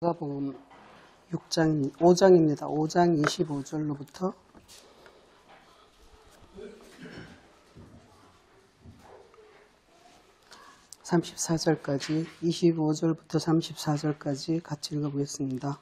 마가복음 5장입니다. 5장 25절로부터 34절까지 25절부터 34절까지 같이 읽어보겠습니다.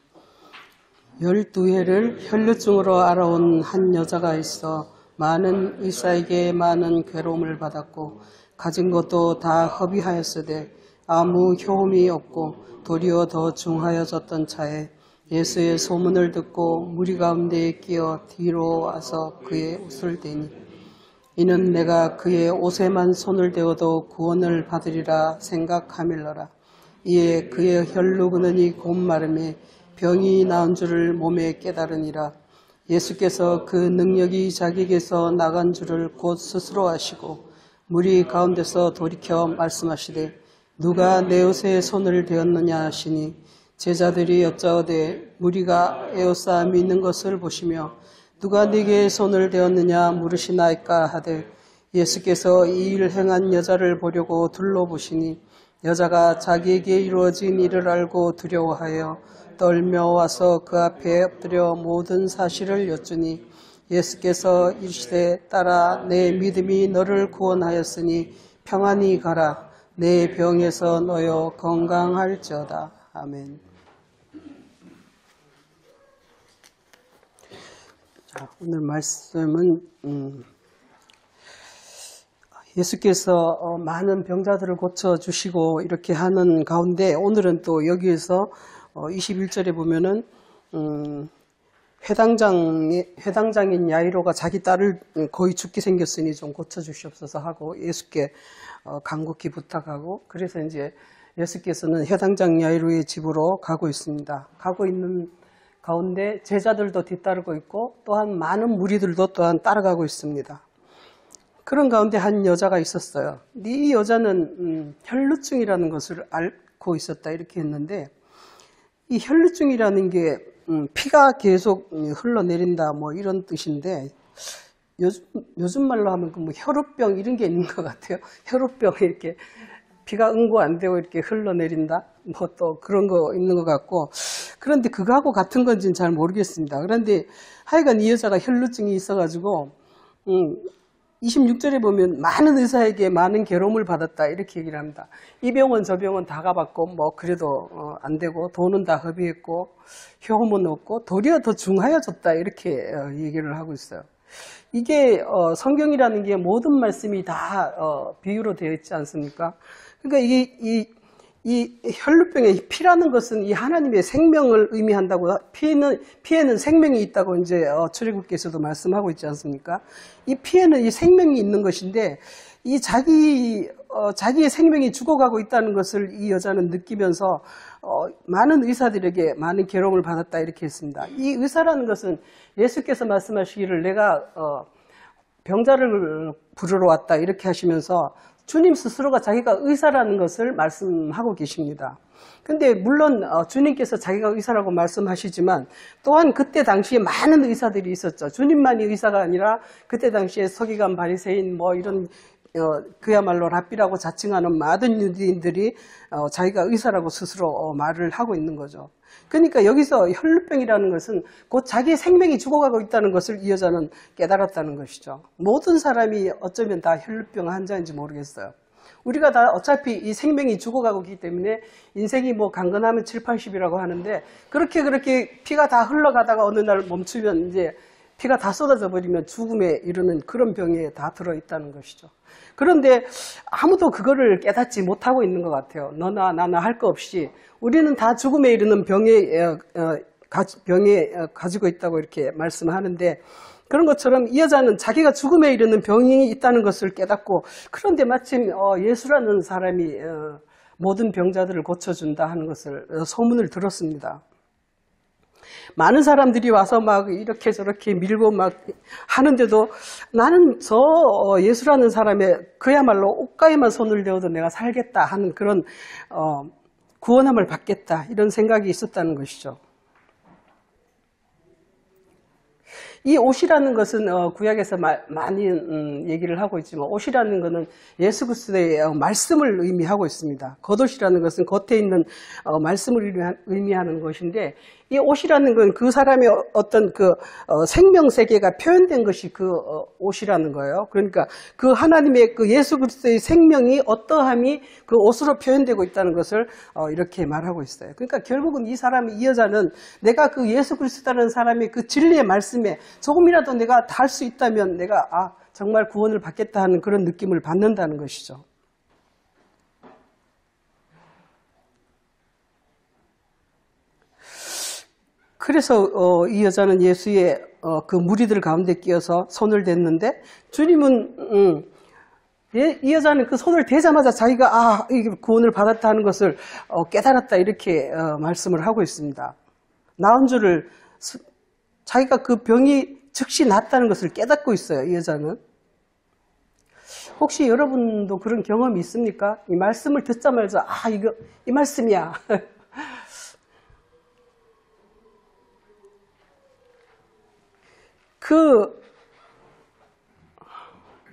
12해를 혈루증으로 알아온 한 여자가 있어 많은 의사에게 많은 괴로움을 받았고 가진 것도 다 허비하였으되 아무 효험이 없고 도리어 더 중하여졌던 차에 예수의 소문을 듣고 무리 가운데에 끼어 뒤로 와서 그의 옷을 대니 이는 내가 그의 옷에만 손을 대어도 구원을 받으리라 생각하밀러라. 이에 그의 혈루 근원이 곧 마름에 병이 나은 줄을 몸에 깨달으니라. 예수께서 그 능력이 자기에게서 나간 줄을 곧 스스로 아시고 무리 가운데서 돌이켜 말씀하시되 누가 내 옷에 손을 대었느냐 하시니 제자들이 여짜오되 무리가 에워싸 믿는 것을 보시며 누가 네게 손을 대었느냐 물으시나이까 하되 예수께서 이 일을 행한 여자를 보려고 둘러보시니 여자가 자기에게 이루어진 일을 알고 두려워하여 떨며 와서 그 앞에 엎드려 모든 사실을 여쭈니 예수께서 이르시되 딸아 내 믿음이 너를 구원하였으니 평안히 가라. 내 병에서 너여 건강할지어다. 아멘. 자, 오늘 말씀은 예수께서 많은 병자들을 고쳐주시고 이렇게 하는 가운데 오늘은 또 여기에서 21절에 보면은 회당장인 야이로가 자기 딸을 거의 죽게 생겼으니 좀 고쳐주시옵소서 하고 예수께 간곡히 부탁하고 그래서 이제 예수께서는 회당장 야이로의 집으로 가고 있습니다. 가고 있는 가운데 제자들도 뒤따르고 있고 또한 많은 무리들도 또한 따라가고 있습니다. 그런 가운데 한 여자가 있었어요. 이 여자는 혈루증이라는 것을 앓고 있었다 이렇게 했는데 이 혈루증이라는 게 피가 계속 흘러내린다 뭐 이런 뜻인데 요즘 말로 하면 그 뭐 혈우병 이런 게 있는 것 같아요. 혈우병이 이렇게 피가 응고 안 되고 이렇게 흘러내린다 뭐 또 그런 거 있는 것 같고 그런데 그거하고 같은 건지는 잘 모르겠습니다. 그런데 하여간 이 여자가 혈루증이 있어가지고 26절에 보면 많은 의사에게 많은 괴로움을 받았다 이렇게 얘기를 합니다. 이 병원 저 병원 다 가봤고 뭐 그래도 안 되고 돈은 다 허비했고 효험은 없고 도리어 더 중하여졌다 이렇게 얘기를 하고 있어요. 이게 성경이라는 게 모든 말씀이 다 비유로 되어 있지 않습니까? 그러니까 이 혈루병의 피라는 것은 이 하나님의 생명을 의미한다고 피에는 생명이 있다고 이제 출애굽기에서도 말씀하고 있지 않습니까? 이 피에는 이 생명이 있는 것인데 이 자기의 생명이 죽어가고 있다는 것을 이 여자는 느끼면서 많은 의사들에게 많은 괴로움을 받았다 이렇게 했습니다. 이 의사라는 것은 예수께서 말씀하시기를 내가 병자를 부르러 왔다 이렇게 하시면서 주님 스스로가 자기가 의사라는 것을 말씀하고 계십니다. 근데 물론 주님께서 자기가 의사라고 말씀하시지만 또한 그때 당시에 많은 의사들이 있었죠. 주님만이 의사가 아니라 그때 당시에 서기관 바리새인 뭐 이런 그야말로 랍비라고 자칭하는 많은 유대인들이 자기가 의사라고 스스로 말을 하고 있는 거죠. 그러니까 여기서 혈루병이라는 것은 곧 자기의 생명이 죽어가고 있다는 것을 이 여자는 깨달았다는 것이죠. 모든 사람이 어쩌면 다 혈루병 환자인지 모르겠어요. 우리가 다 어차피 이 생명이 죽어가고 있기 때문에 인생이 뭐 강건하면 7, 80이라고 하는데 그렇게 피가 다 흘러가다가 어느 날 멈추면 이제 피가 다 쏟아져 버리면 죽음에 이르는 그런 병에 다 들어있다는 것이죠. 그런데 아무도 그거를 깨닫지 못하고 있는 것 같아요. 너나 나나 할 거 없이 우리는 다 죽음에 이르는 병에 가지고 있다고 이렇게 말씀하는데 그런 것처럼 이 여자는 자기가 죽음에 이르는 병이 있다는 것을 깨닫고 그런데 마침 예수라는 사람이 모든 병자들을 고쳐준다 하는 것을 소문을 들었습니다. 많은 사람들이 와서 막 이렇게 저렇게 밀고 막 하는데도 나는 저 예수라는 사람의 그야말로 옷가에만 손을 대어도 내가 살겠다 하는 그런 구원함을 받겠다 이런 생각이 있었다는 것이죠. 이 옷이라는 것은 구약에서 많이 얘기를 하고 있지만 옷이라는 것은 예수 그리스도의 말씀을 의미하고 있습니다. 겉옷이라는 것은 겉에 있는 말씀을 의미하는 것인데 이 옷이라는 건 그 사람의 어떤 그 생명 세계가 표현된 것이 그 옷이라는 거예요. 그러니까 그 하나님의 그 예수 그리스도의 생명이 어떠함이 그 옷으로 표현되고 있다는 것을 이렇게 말하고 있어요. 그러니까 결국은 이 사람이 이 여자는 내가 그 예수 그리스도라는 사람의 그 진리의 말씀에 조금이라도 내가 닿을 수 있다면 내가 정말 구원을 받겠다 하는 그런 느낌을 받는다는 것이죠. 그래서 이 여자는 예수의 그 무리들 가운데 끼어서 손을 댔는데 주님은 이 여자는 그 손을 대자마자 자기가 이게 구원을 받았다 하는 것을 깨달았다 이렇게 말씀을 하고 있습니다. 나은 줄을 자기가 그 병이 즉시 낫다는 것을 깨닫고 있어요. 이 여자는. 혹시 여러분도 그런 경험이 있습니까? 이 말씀을 듣자마자 이거 이 말씀이야.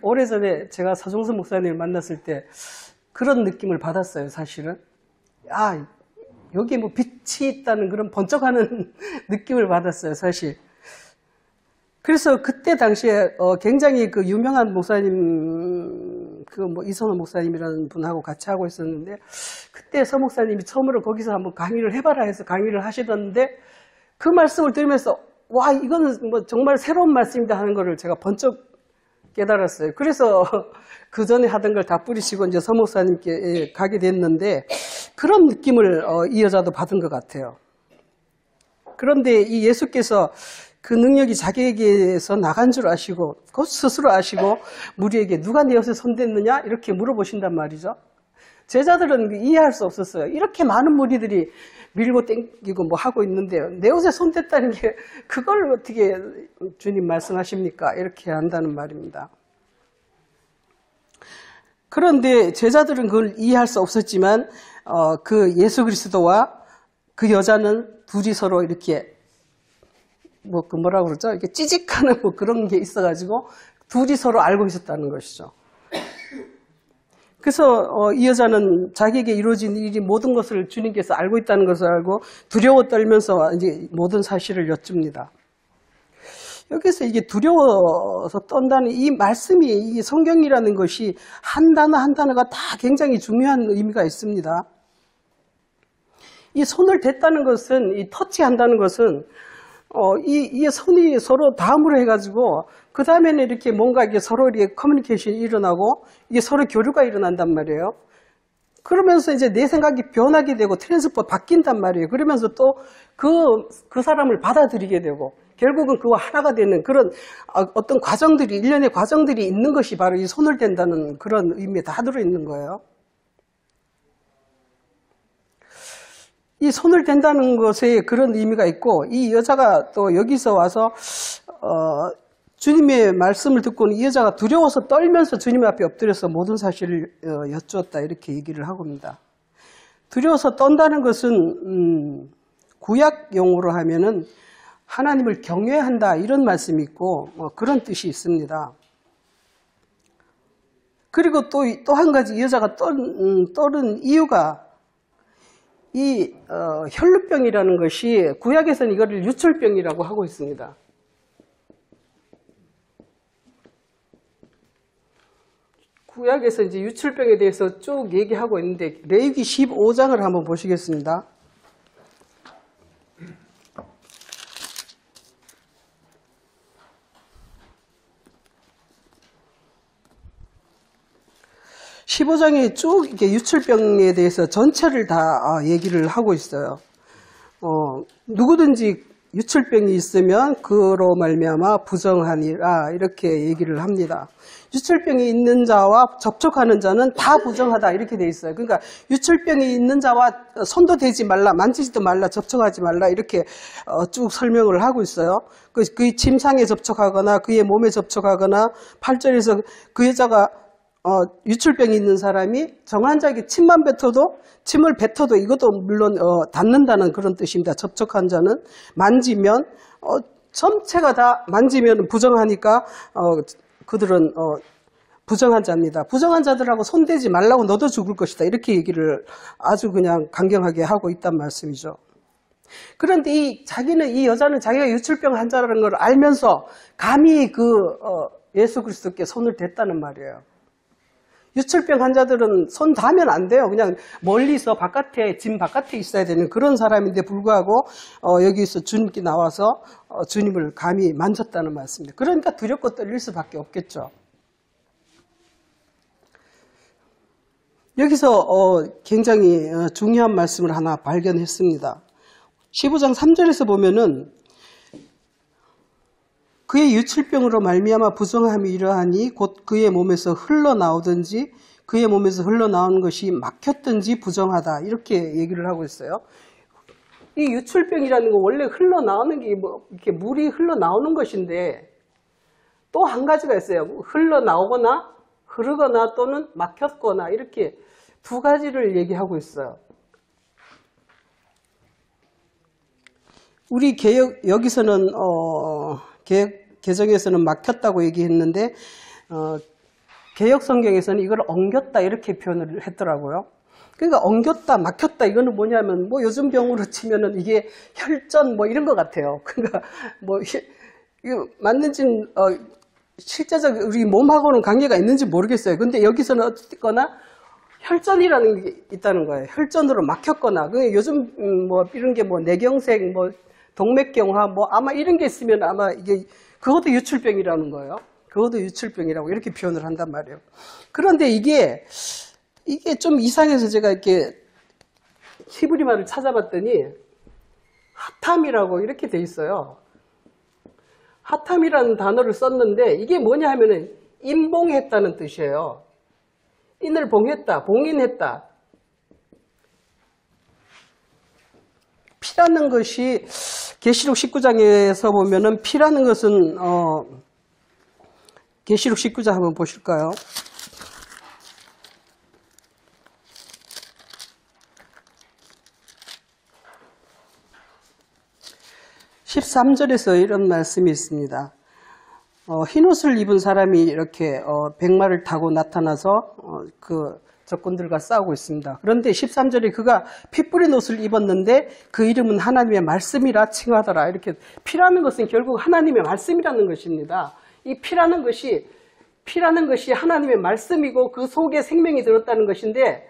오래전에 제가 서종선 목사님을 만났을 때 그런 느낌을 받았어요, 사실은. 여기 뭐 빛이 있다는 그런 번쩍하는 느낌을 받았어요, 사실. 그래서 그때 당시에 굉장히 그 유명한 목사님, 이선호 목사님이라는 분하고 같이 하고 있었는데, 그때 서 목사님이 처음으로 거기서 한번 강의를 해봐라 해서 강의를 하시던데, 그 말씀을 들으면서 이거는 뭐 정말 새로운 말씀이다 하는 거를 제가 번쩍 깨달았어요. 그래서 그 전에 하던 걸 다 뿌리치고 이제 서 목사님께 가게 됐는데 그런 느낌을 이 여자도 받은 것 같아요. 그런데 이 예수께서 그 능력이 자기에게서 나간 줄 아시고 곧 스스로 아시고 무리에게 누가 내 옷에 손댔느냐 이렇게 물어보신단 말이죠. 제자들은 이해할 수 없었어요. 이렇게 많은 무리들이 밀고 땡기고 뭐 하고 있는데요. 내 옷에 손댔다는 게 그걸 어떻게 주님 말씀하십니까? 이렇게 한다는 말입니다. 그런데 제자들은 그걸 이해할 수 없었지만 그 예수 그리스도와 그 여자는 둘이 서로 이렇게 뭐라고 그러죠? 이렇게 찌직하는 뭐 그런 게 있어가지고 둘이 서로 알고 있었다는 것이죠. 그래서 이 여자는 자기에게 이루어진 일이 모든 것을 주님께서 알고 있다는 것을 알고 두려워 떨면서 이제 모든 사실을 여쭙니다. 여기서 이게 두려워서 떤다는 이 말씀이 이 성경이라는 것이 한 단어 한 단어가 다 굉장히 중요한 의미가 있습니다. 이 손을 댔다는 것은 이 터치한다는 것은 이 손이 서로 다음으로 해가지고 그 다음에는 이렇게 뭔가 이게 서로 이렇게 커뮤니케이션이 일어나고 이게 서로 교류가 일어난단 말이에요. 그러면서 이제 내 생각이 변하게 되고 트랜스퍼 바뀐단 말이에요. 그러면서 또 그 사람을 받아들이게 되고 결국은 그와 하나가 되는 그런 어떤 과정들이 일련의 과정들이 있는 것이 바로 이 손을 댄다는 그런 의미에 다 들어있는 거예요. 이 손을 댄다는 것에 그런 의미가 있고 이 여자가 또 여기서 와서 주님의 말씀을 듣고는 이 여자가 두려워서 떨면서 주님 앞에 엎드려서 모든 사실을 여쭈었다 이렇게 얘기를 하고 있습니다. 두려워서 떤다는 것은 구약 용어로 하면은 하나님을 경외한다 이런 말씀이 있고 그런 뜻이 있습니다. 그리고 또 한 가지 이 여자가 떠는 이유가 이 혈루병이라는 것이 구약에서는 이거를 유출병이라고 하고 있습니다. 구약에서 이제 유출병에 대해서 쭉 얘기하고 있는데 레위기 15장을 한번 보시겠습니다. 15장에 쭉 이렇게 유출병에 대해서 전체를 다 얘기를 하고 있어요. 누구든지 유출병이 있으면 그로 말미암아 부정하니라 이렇게 얘기를 합니다. 유출병이 있는 자와 접촉하는 자는 다 부정하다 이렇게 돼 있어요. 그러니까 유출병이 있는 자와 손도 대지 말라, 만지지도 말라, 접촉하지 말라 이렇게 쭉 설명을 하고 있어요. 그의 침상에 접촉하거나 그의 몸에 접촉하거나 8절에서 그 여자가 유출병이 있는 사람이 정한 자에게 침만 뱉어도 침을 뱉어도 이것도 물론 닿는다는 그런 뜻입니다. 접촉한 자는 만지면 전체가 다 만지면 부정하니까 그들은 부정한 자입니다. 부정한 자들하고 손대지 말라고 너도 죽을 것이다. 이렇게 얘기를 아주 그냥 강경하게 하고 있단 말씀이죠. 그런데 자기는 이 여자는 자기가 유출병 환자라는 걸 알면서 감히 예수 그리스도께 손을 댔다는 말이에요. 유출병 환자들은 손 닿으면 안 돼요. 그냥 멀리서 짐 바깥에 있어야 되는 그런 사람인데 불구하고 여기서 주님께 나와서 주님을 감히 만졌다는 말씀입니다. 그러니까 두렵고 떨릴 수밖에 없겠죠. 여기서 굉장히 중요한 말씀을 하나 발견했습니다. 15장 3절에서 보면은 그의 유출병으로 말미암아 부정함이 이러하니 곧 그의 몸에서 흘러나오든지 그의 몸에서 흘러나오는 것이 막혔든지 부정하다. 이렇게 얘기를 하고 있어요. 이 유출병이라는 거 원래 흘러나오는 게 이렇게 물이 흘러나오는 것인데 또 한 가지가 있어요. 흘러나오거나 흐르거나 또는 막혔거나 이렇게 두 가지를 얘기하고 있어요. 우리 여기서는 개정에서는 막혔다고 얘기했는데 개역 성경에서는 이걸 엉겼다 이렇게 표현을 했더라고요. 그러니까 엉겼다, 막혔다 이거는 뭐냐면 요즘 병으로 치면은 이게 혈전 이런 것 같아요. 그러니까 이거 맞는지는 실제적 우리 몸하고는 관계가 있는지 모르겠어요. 근데 여기서는 어쨌거나 혈전이라는 게 있다는 거예요. 혈전으로 막혔거나 요즘 이런 게 뇌경색 동맥경화 아마 이런 게 있으면 아마 그것도 유출병이라는 거예요. 그것도 유출병이라고 이렇게 표현을 한단 말이에요. 그런데 이게 좀 이상해서 제가 이렇게 히브리말을 찾아봤더니 하탐이라고 이렇게 돼 있어요. 하탐이라는 단어를 썼는데 이게 뭐냐 하면은 인봉했다는 뜻이에요. 인을 봉했다, 봉인했다. 피라는 것이 계시록 19장에서 보면은 피라는 것은 계시록 19장 한번 보실까요? (13절에서) 이런 말씀이 있습니다. 흰옷을 입은 사람이 이렇게 백마를 타고 나타나서 적군들과 싸우고 있습니다. 그런데 13절에 그가 피 뿌린 옷을 입었는데 그 이름은 하나님의 말씀이라 칭하더라. 이렇게 피라는 것은 결국 하나님의 말씀이라는 것입니다. 이 피라는 것이 하나님의 말씀이고 그 속에 생명이 들었다는 것인데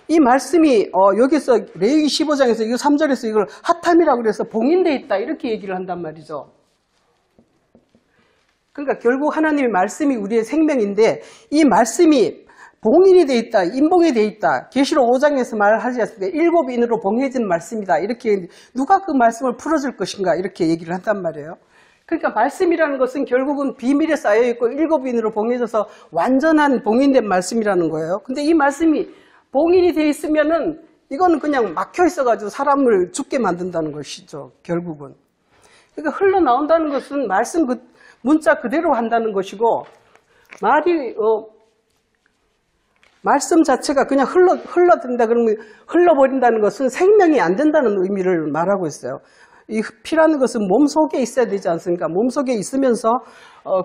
이 말씀이 여기서 레위기 15장에서 이 3절에서 이걸 하탐이라고 그래서 봉인되어 있다 이렇게 얘기를 한단 말이죠. 그러니까 결국 하나님의 말씀이 우리의 생명인데 이 말씀이 봉인이 되어 있다, 인봉이 되어 있다. 계시록 5장에서 말하지 않습니까? 7인으로 봉해진 말씀이다. 이렇게 누가 그 말씀을 풀어줄 것인가 이렇게 얘기를 한단 말이에요. 그러니까 말씀이라는 것은 결국은 비밀에 쌓여있고 7인으로 봉해져서 완전한 봉인된 말씀이라는 거예요. 근데 이 말씀이 봉인이 되어 있으면은 이거는 그냥 막혀 있어가지고 사람을 죽게 만든다는 것이죠. 결국은. 그러니까 흘러나온다는 것은 말씀 문자 그대로 한다는 것이고 말씀 자체가 그냥 흘러든다 그러면 흘러버린다는 것은 생명이 안 된다는 의미를 말하고 있어요. 이 피라는 것은 몸속에 있어야 되지 않습니까? 몸속에 있으면서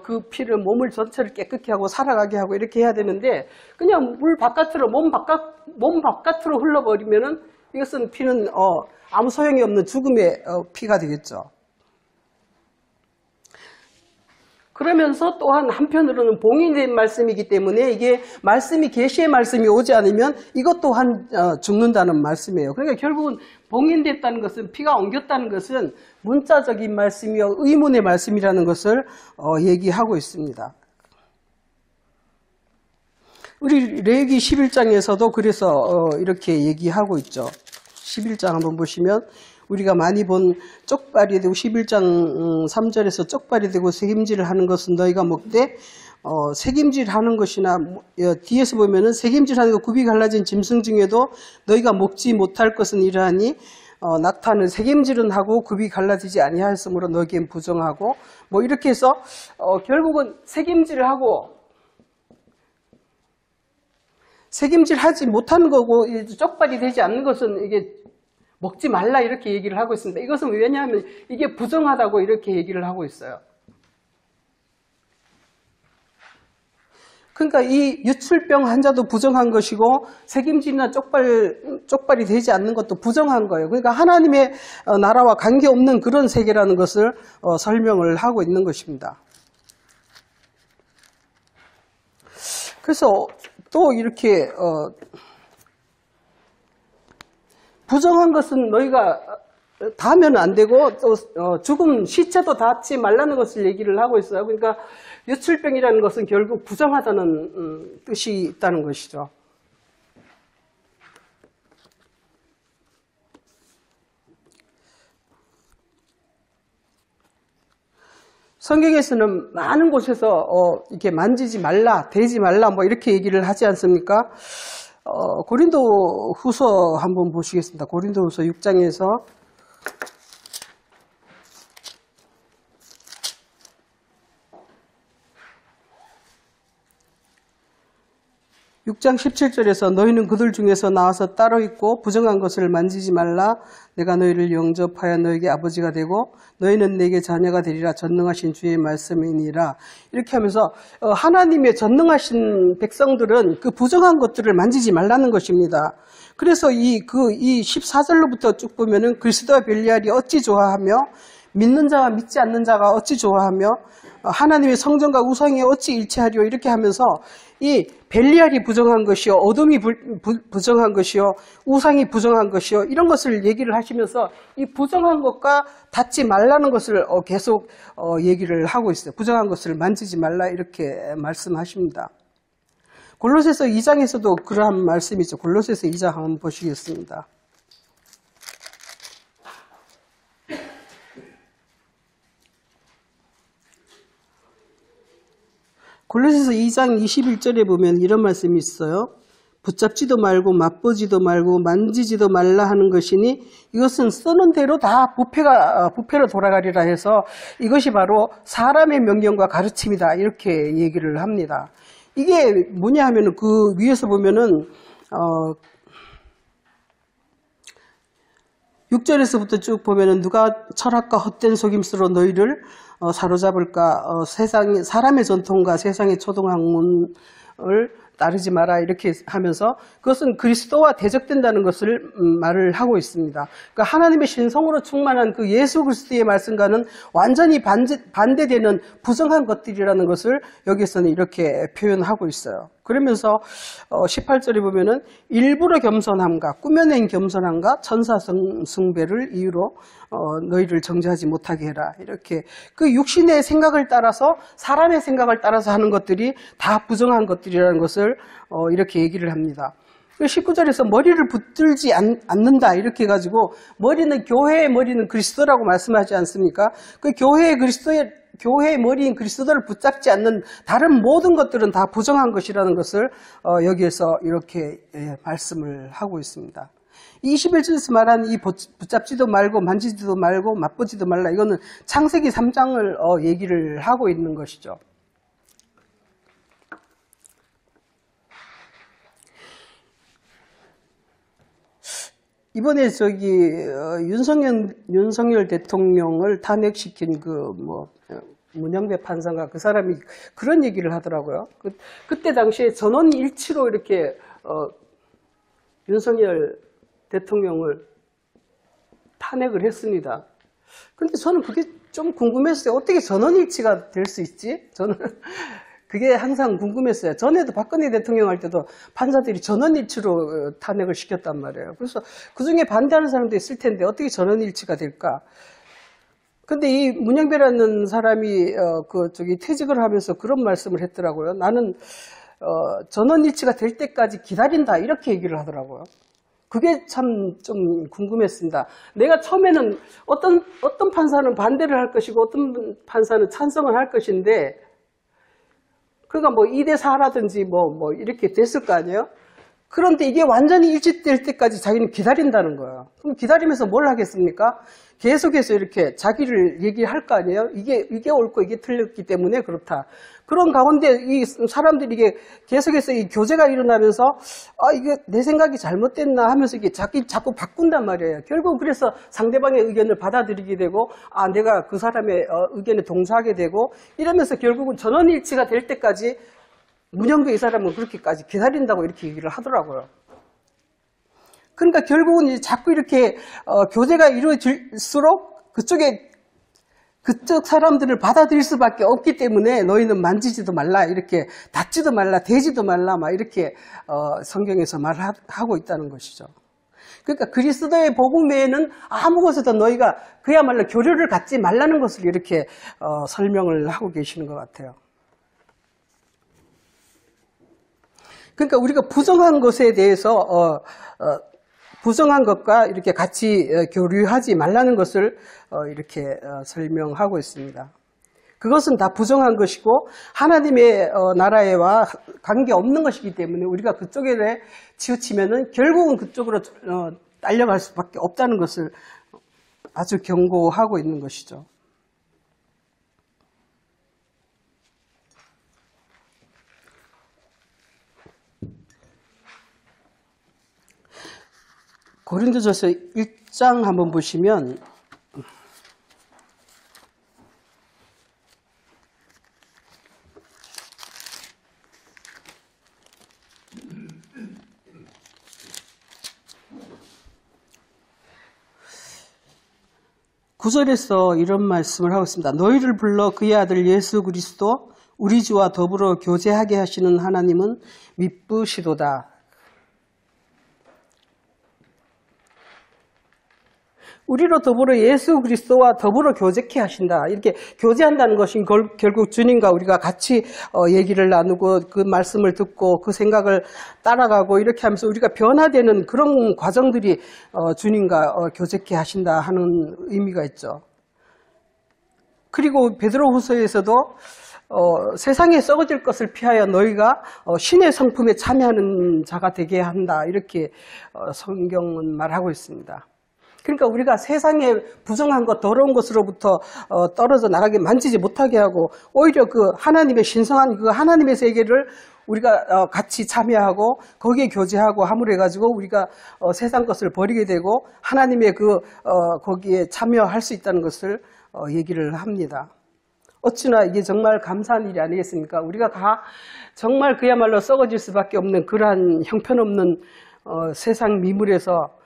그 피를 몸을 전체를 깨끗게 하고 살아가게 하고 이렇게 해야 되는데 그냥 물 바깥으로 몸 바깥으로 흘러버리면은 이것은 피는 아무 소용이 없는 죽음의 피가 되겠죠. 그러면서 또한 한편으로는 봉인된 말씀이기 때문에 이게 말씀이 계시의 말씀이 오지 않으면 이것 또한 죽는다는 말씀이에요. 그러니까 결국은 봉인됐다는 것은 피가 엉겼다는 것은 문자적인 말씀이요 의문의 말씀이라는 것을 얘기하고 있습니다. 우리 레위기 11장에서도 그래서 이렇게 얘기하고 있죠. 11장 한번 보시면 우리가 많이 본 쪽발이 되고 11장 3절에서 쪽발이 되고 새김질을 하는 것은 너희가 먹되 새김질 하는 것이나 뒤에서 보면은 새김질 하는 것 굽이 갈라진 짐승 중에도 너희가 먹지 못할 것은 이러하니 낙타는 새김질은 하고 굽이 갈라지지 아니하였으므로 너희에겐 부정하고 이렇게 해서 결국은 새김질을 하고 새김질 하지 못하는 거고 쪽발이 되지 않는 것은 이게 먹지 말라 이렇게 얘기를 하고 있습니다. 이것은 왜냐하면 이게 부정하다고 이렇게 얘기를 하고 있어요. 그러니까 이 유출병 환자도 부정한 것이고 색임질이나 쪽발이 되지 않는 것도 부정한 거예요. 그러니까 하나님의 나라와 관계없는 그런 세계라는 것을 설명을 하고 있는 것입니다. 그래서 또 이렇게 부정한 것은 너희가 닿으면 안 되고 또 죽은 시체도 닿지 말라는 것을 얘기를 하고 있어요. 그러니까 유출병이라는 것은 결국 부정하다는 뜻이 있다는 것이죠. 성경에서는 많은 곳에서 이렇게 만지지 말라, 대지 말라 뭐 이렇게 얘기를 하지 않습니까? 고린도 후서 한번 보시겠습니다. 고린도 후서 6장에서 6장 17절에서 너희는 그들 중에서 나와서 따로 있고 부정한 것을 만지지 말라. 내가 너희를 영접하여 너에게 아버지가 되고 너희는 내게 자녀가 되리라. 전능하신 주의 말씀이니라. 이렇게 하면서 하나님의 전능하신 백성들은 그 부정한 것들을 만지지 말라는 것입니다. 그래서 이 14절로부터 쭉 보면은 그리스도와 벨리알이 어찌 좋아하며 믿는 자와 믿지 않는 자가 어찌 좋아하며 하나님의 성전과 우상이 어찌 일치하리요 이렇게 하면서 이 벨리알이 부정한 것이요 어둠이 부정한 것이요 우상이 부정한 것이요 이런 것을 얘기를 하시면서 이 부정한 것과 닿지 말라는 것을 계속 얘기를 하고 있어요. 부정한 것을 만지지 말라 이렇게 말씀하십니다. 골로새서 2장에서도 그러한 말씀이죠. 골로새서 2장 한번 보시겠습니다. 골로새서 2장 21절에 보면 이런 말씀이 있어요. 붙잡지도 말고 맛보지도 말고 만지지도 말라 하는 것이니 이것은 쓰는 대로 다 부패로 돌아가리라 해서 이것이 바로 사람의 명령과 가르침이다 이렇게 얘기를 합니다. 이게 뭐냐 하면은 그 위에서 보면은 6절에서부터 쭉 보면은 누가 철학과 헛된 속임수로 너희를 사로잡을까 사람의 전통과 세상의 초등학문을 따르지 마라 이렇게 하면서 그것은 그리스도와 대적된다는 것을 말을 하고 있습니다. 그러니까 하나님의 신성으로 충만한 그 예수 그리스도의 말씀과는 완전히 반대되는 부정한 것들이라는 것을 여기서는 이렇게 표현하고 있어요. 그러면서 18절에 보면은 일부러 겸손함과 꾸며낸 겸손함과 천사 숭배를 이유로 너희를 정죄하지 못하게 해라. 이렇게 그 육신의 생각을 따라서 사람의 생각을 따라서 하는 것들이 다 부정한 것들이라는 것을 이렇게 얘기를 합니다. 19절에서 머리를 붙들지 않는다 이렇게 해가지고 머리는 교회의 머리는 그리스도라고 말씀하지 않습니까? 그 교회의 머리인 그리스도를 붙잡지 않는 다른 모든 것들은 다 부정한 것이라는 것을 여기에서 이렇게 말씀을 하고 있습니다. 21절에서 말한 이 붙잡지도 말고 만지지도 말고 맛보지도 말라 이거는 창세기 3장을 얘기를 하고 있는 것이죠. 이번에 윤석열 대통령을 탄핵시킨 문영배 판사가 그 사람이 그런 얘기를 하더라고요. 그때 당시에 전원일치로 이렇게 윤석열 대통령을 탄핵을 했습니다. 근데 저는 그게 좀 궁금했어요. 어떻게 전원일치가 될 수 있지? 저는 그게 항상 궁금했어요. 전에도 박근혜 대통령 할 때도 판사들이 전원일치로 탄핵을 시켰단 말이에요. 그래서 그중에 반대하는 사람도 있을 텐데 어떻게 전원일치가 될까? 근데 이 문영배라는 사람이 퇴직을 하면서 그런 말씀을 했더라고요. 나는 전원일치가 될 때까지 기다린다 이렇게 얘기를 하더라고요. 그게 참 좀 궁금했습니다. 내가 처음에는 어떤 판사는 반대를 할 것이고 어떤 판사는 찬성을 할 것인데 그러니까 2대4라든지 이렇게 됐을 거 아니에요? 그런데 이게 완전히 일치될 때까지 자기는 기다린다는 거예요. 그럼 기다리면서 뭘 하겠습니까? 계속해서 이렇게 자기를 얘기할 거 아니에요? 이게 옳고 이게 틀렸기 때문에 그렇다. 그런 가운데 이 사람들이 이게 계속해서 이 교제가 일어나면서 이게 내 생각이 잘못됐나 하면서 이게 자꾸 바꾼단 말이에요. 결국 그래서 상대방의 의견을 받아들이게 되고 내가 그 사람의 의견에 동조하게 되고 이러면서 결국은 전원일치가 될 때까지 문영도 이 사람은 그렇게까지 기다린다고 이렇게 얘기를 하더라고요. 그러니까 결국은 이제 자꾸 이렇게 교제가 이루어질수록 그쪽 사람들을 받아들일 수밖에 없기 때문에 너희는 만지지도 말라, 이렇게 닿지도 말라, 대지도 말라, 막 이렇게 성경에서 말하고 있다는 것이죠. 그러니까 그리스도의 복음 외에는 아무 곳에도 너희가 그야말로 교류를 갖지 말라는 것을 이렇게 설명을 하고 계시는 것 같아요. 그러니까 우리가 부정한 것에 대해서 부정한 것과 이렇게 같이 교류하지 말라는 것을 이렇게 설명하고 있습니다. 그것은 다 부정한 것이고 하나님의 나라에와 관계없는 것이기 때문에 우리가 그쪽에 치우치면은 결국은 그쪽으로 딸려갈 수밖에 없다는 것을 아주 경고하고 있는 것이죠. 고린도전서 1장 한번 보시면 구절에서 이런 말씀을 하고 있습니다. 너희를 불러 그의 아들 예수 그리스도 우리 주와 더불어 교제하게 하시는 하나님은 미쁘시도다. 우리로 더불어 예수 그리스도와 더불어 교제케 하신다. 이렇게 교제한다는 것이 결국 주님과 우리가 같이 얘기를 나누고 그 말씀을 듣고 그 생각을 따라가고 이렇게 하면서 우리가 변화되는 그런 과정들이 주님과 교제케 하신다 하는 의미가 있죠. 그리고 베드로후서에서도 세상에 썩어질 것을 피하여 너희가 신의 성품에 참여하는 자가 되게 한다. 이렇게 성경은 말하고 있습니다. 그러니까 우리가 세상에 부정한 것, 더러운 것으로부터 떨어져 나가게 만지지 못하게 하고 오히려 그 하나님의 신성한 그 하나님의 세계를 우리가 같이 참여하고 거기에 교제하고 함으로 해가지고 우리가 세상 것을 버리게 되고 하나님의 거기에 참여할 수 있다는 것을 얘기를 합니다. 어찌나 이게 정말 감사한 일이 아니겠습니까? 우리가 다 정말 그야말로 썩어질 수밖에 없는 그러한 형편없는 세상 미물에서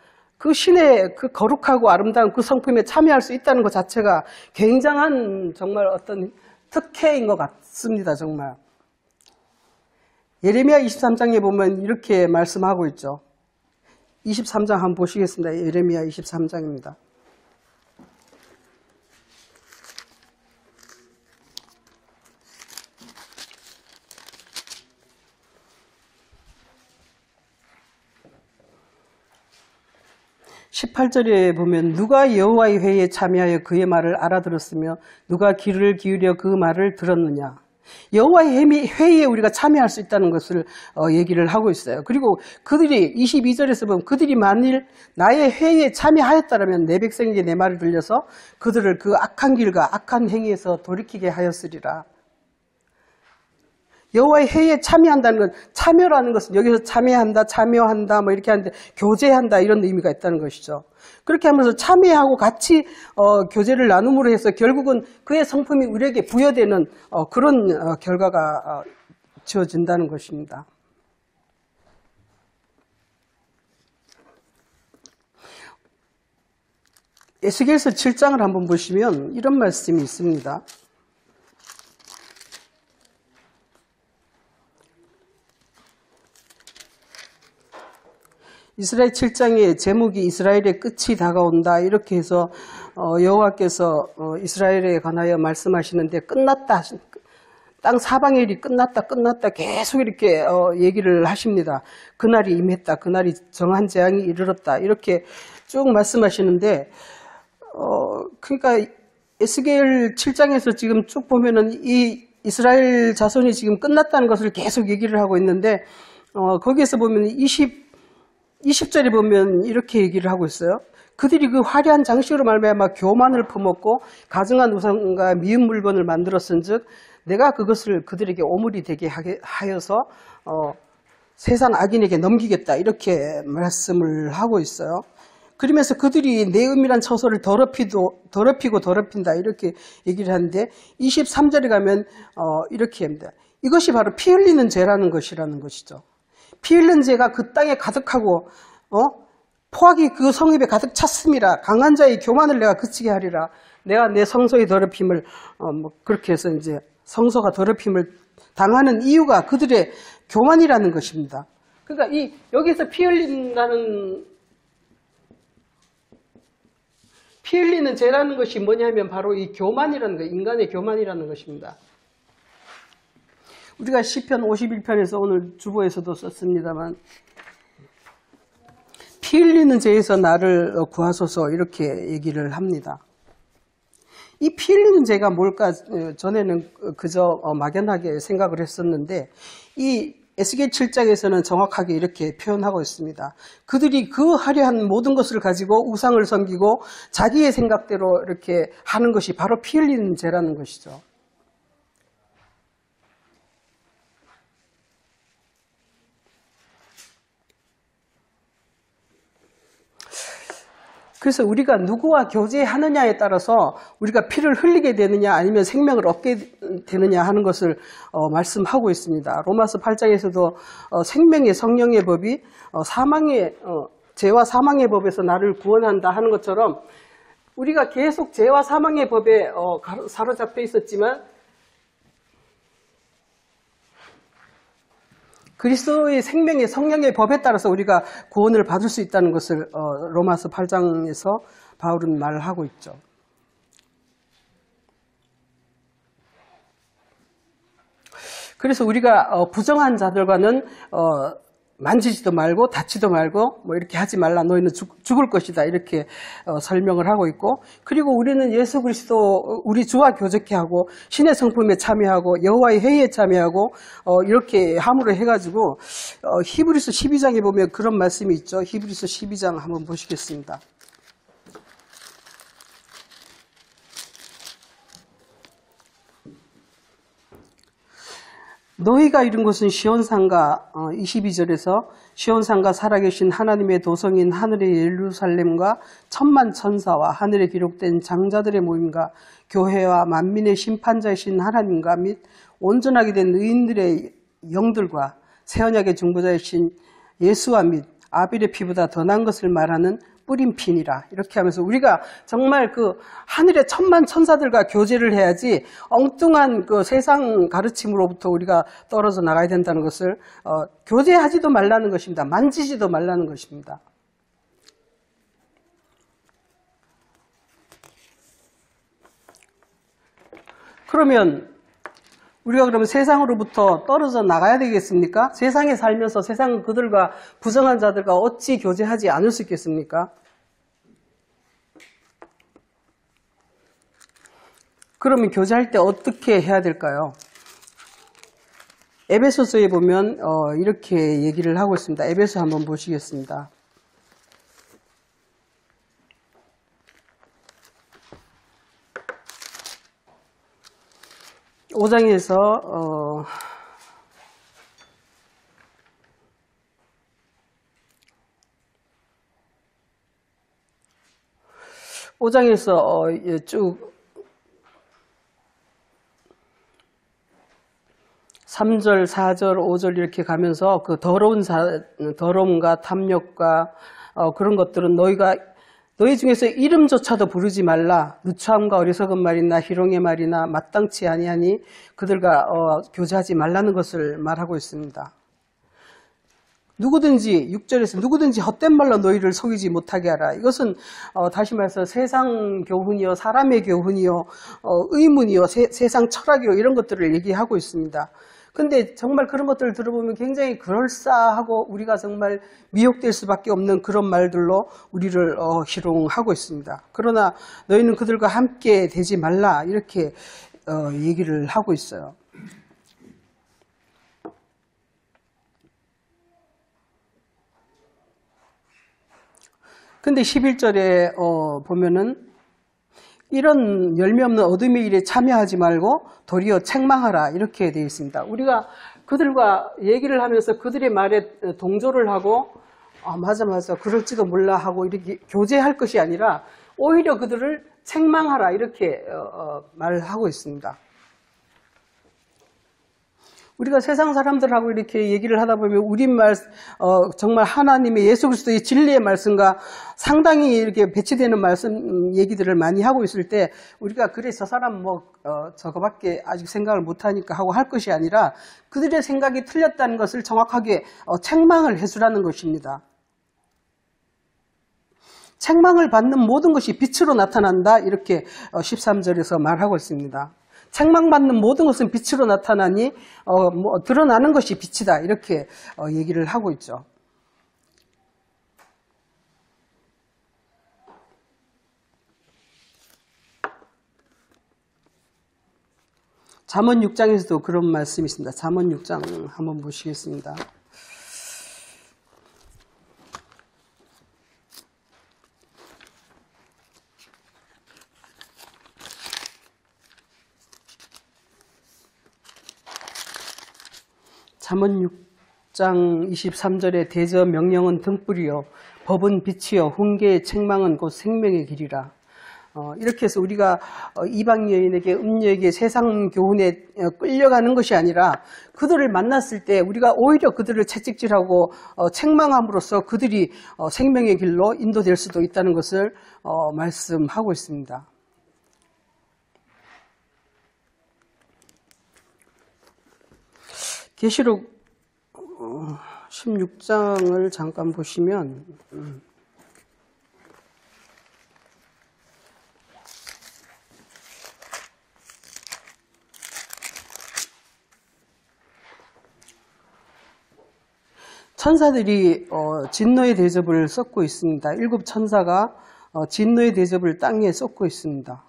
그 신의 그 거룩하고 아름다운 그 성품에 참여할 수 있다는 것 자체가 굉장한 정말 어떤 특혜인 것 같습니다. 정말. 예레미야 23장에 보면 이렇게 말씀하고 있죠. 23장 한번 보시겠습니다. 예레미야 23장입니다. 18절에 보면 누가 여호와의 회의에 참여하여 그의 말을 알아들었으며 누가 귀를 기울여 그 말을 들었느냐. 여호와의 회의에 우리가 참여할 수 있다는 것을 얘기를 하고 있어요. 그리고 그들이 22절에서 보면 그들이 만일 나의 회의에 참여하였다면 내 백성에게 내 말을 들려서 그들을 그 악한 길과 악한 행위에서 돌이키게 하였으리라. 여호와의 회의에 참여한다는 건, 참여라는 것은 여기서 참여한다 뭐 이렇게 하는데 교제한다 이런 의미가 있다는 것이죠. 그렇게 하면서 참여하고 같이 교제를 나눔으로 해서 결국은 그의 성품이 우리에게 부여되는 그런 결과가 지어진다는 것입니다. 에스겔서 7장을 한번 보시면 이런 말씀이 있습니다. 이스라엘 7장의 제목이 이스라엘의 끝이 다가온다 이렇게 해서 여호와께서 이스라엘에 관하여 말씀하시는데 끝났다, 땅 사방의 일이 끝났다 계속 이렇게 얘기를 하십니다. 그날이 임했다, 그날이 정한 재앙이 이르렀다 이렇게 쭉 말씀하시는데 그러니까 에스겔 7장에서 지금 쭉 보면은 이 이스라엘 자손이 지금 끝났다는 것을 계속 얘기를 하고 있는데 거기에서 보면 20절에 보면 이렇게 얘기를 하고 있어요. 그들이 그 화려한 장식으로 말미암아 교만을 퍼먹고 가증한 우상과 미운 물건을 만들었은즉 내가 그것을 그들에게 오물이 되게 하여서 세상 악인에게 넘기겠다 이렇게 말씀을 하고 있어요. 그러면서 그들이 내 은밀한 처소를 더럽히고 더럽힌다 이렇게 얘기를 하는데 23절에 가면 이렇게 합니다. 이것이 바로 피 흘리는 죄라는 것이라는 것이죠. 피 흘리는 죄가 그 땅에 가득하고 포악이 그 성읍에 가득 찼음이라. 강한 자의 교만을 내가 그치게 하리라. 내가 내 성소의 더럽힘을 그렇게 해서 이제 성소가 더럽힘을 당하는 이유가 그들의 교만이라는 것입니다. 그러니까 여기서 피 흘리는 죄라는 것이 뭐냐면 바로 이 교만이라는 거, 인간의 교만이라는 것입니다. 우리가 시편 51편에서 오늘 주보에서도 썼습니다만 피 흘리는 죄에서 나를 구하소서 이렇게 얘기를 합니다. 이 피 흘리는 죄가 뭘까 전에는 그저 막연하게 생각을 했었는데 이 에스겔 7장에서는 정확하게 이렇게 표현하고 있습니다. 그들이 그 화려한 모든 것을 가지고 우상을 섬기고 자기의 생각대로 이렇게 하는 것이 바로 피 흘리는 죄라는 것이죠. 그래서 우리가 누구와 교제하느냐에 따라서 우리가 피를 흘리게 되느냐 아니면 생명을 얻게 되느냐 하는 것을 말씀하고 있습니다. 로마서 8장에서도 생명의 성령의 법이 죄와 사망의 법에서 나를 구원한다 하는 것처럼 우리가 계속 죄와 사망의 법에 사로잡혀 있었지만 그리스도의 생명의 성령의 법에 따라서 우리가 구원을 받을 수 있다는 것을 로마서 8장에서 바울은 말하고 있죠. 그래서 우리가 부정한 자들과는 만지지도 말고 닿지도 말고 뭐 이렇게 하지 말라. 너희는 죽을 것이다. 이렇게 설명을 하고 있고, 그리고 우리는 예수 그리스도 우리 주와 교제케 하고 신의 성품에 참여하고 여호와의 회의에 참여하고 이렇게 함으로 해가지고 히브리서 12장에 보면 그런 말씀이 있죠. 히브리서 12장 한번 보시겠습니다. 너희가 이룬 것은 시온산과 22절에서 시온산과 살아계신 하나님의 도성인 하늘의 예루살렘과 천만 천사와 하늘에 기록된 장자들의 모임과 교회와 만민의 심판자이신 하나님과 및 온전하게 된 의인들의 영들과 새 언약의 중보자이신 예수와 및 아벨의 피보다 더 난 것을 말하는 뿌린 피니라. 이렇게 하면서 우리가 정말 그 하늘의 천만 천사들과 교제를 해야지 엉뚱한 그 세상 가르침으로부터 우리가 떨어져 나가야 된다는 것을 교제하지도 말라는 것입니다. 만지지도 말라는 것입니다. 그러면 우리가 그러면 세상으로부터 떨어져 나가야 되겠습니까? 세상에 살면서 세상 그들과 부정한 자들과 어찌 교제하지 않을 수 있겠습니까? 그러면 교제할 때 어떻게 해야 될까요? 에베소서에 보면 이렇게 얘기를 하고 있습니다. 에베소 한번 보시겠습니다. 5장에서 5장에서 쭉 3절, 4절, 5절 이렇게 가면서 그 더러움과 탐욕과 그런 것들은 너희 중에서 이름조차도 부르지 말라. 누추함과 어리석은 말이나 희롱의 말이나 마땅치 아니하니 그들과 교제하지 말라는 것을 말하고 있습니다. 누구든지 6절에서 누구든지 헛된 말로 너희를 속이지 못하게 하라. 이것은 다시 말해서 세상 교훈이요, 사람의 교훈이요, 의문이요, 세상 철학이요 이런 것들을 얘기하고 있습니다. 근데 정말 그런 것들을 들어보면 굉장히 그럴싸하고 우리가 정말 미혹될 수밖에 없는 그런 말들로 우리를 희롱하고 있습니다. 그러나 너희는 그들과 함께 되지 말라 이렇게 얘기를 하고 있어요. 근데 11절에 보면은 이런 열매 없는 어둠의 일에 참여하지 말고 도리어 책망하라 이렇게 되어 있습니다. 우리가 그들과 얘기를 하면서 그들의 말에 동조를 하고 맞아 그럴지도 몰라 하고 이렇게 교제할 것이 아니라 오히려 그들을 책망하라 이렇게 말하고 있습니다. 우리가 세상 사람들하고 이렇게 얘기를 하다 보면 우리 정말 하나님의 예수 그리스도의 진리의 말씀과 상당히 이렇게 배치되는 말씀 얘기들을 많이 하고 있을 때 우리가 그래 저 사람 저거밖에 아직 생각을 못하니까 하고 할 것이 아니라 그들의 생각이 틀렸다는 것을 정확하게 책망을 해주라는 것입니다. 책망을 받는 모든 것이 빛으로 나타난다 이렇게 13절에서 말하고 있습니다. 책망받는 모든 것은 빛으로 나타나니 드러나는 것이 빛이다 이렇게 얘기를 하고 있죠. 잠언 6장에서도 그런 말씀이 있습니다. 잠언 6장 한번 보시겠습니다. 잠언 6장 23절에 대저 명령은 등불이요 법은 빛이요 훈계의 책망은 곧 생명의 길이라. 이렇게 해서 우리가 이방 여인에게 음녀에게 세상 교훈에 끌려가는 것이 아니라 그들을 만났을 때 우리가 오히려 그들을 채찍질하고 책망함으로써 그들이 생명의 길로 인도될 수도 있다는 것을 말씀하고 있습니다. 계시록 16장을 잠깐 보시면 천사들이 진노의 대접을 쏟고 있습니다. 7 천사가 진노의 대접을 땅에 쏟고 있습니다.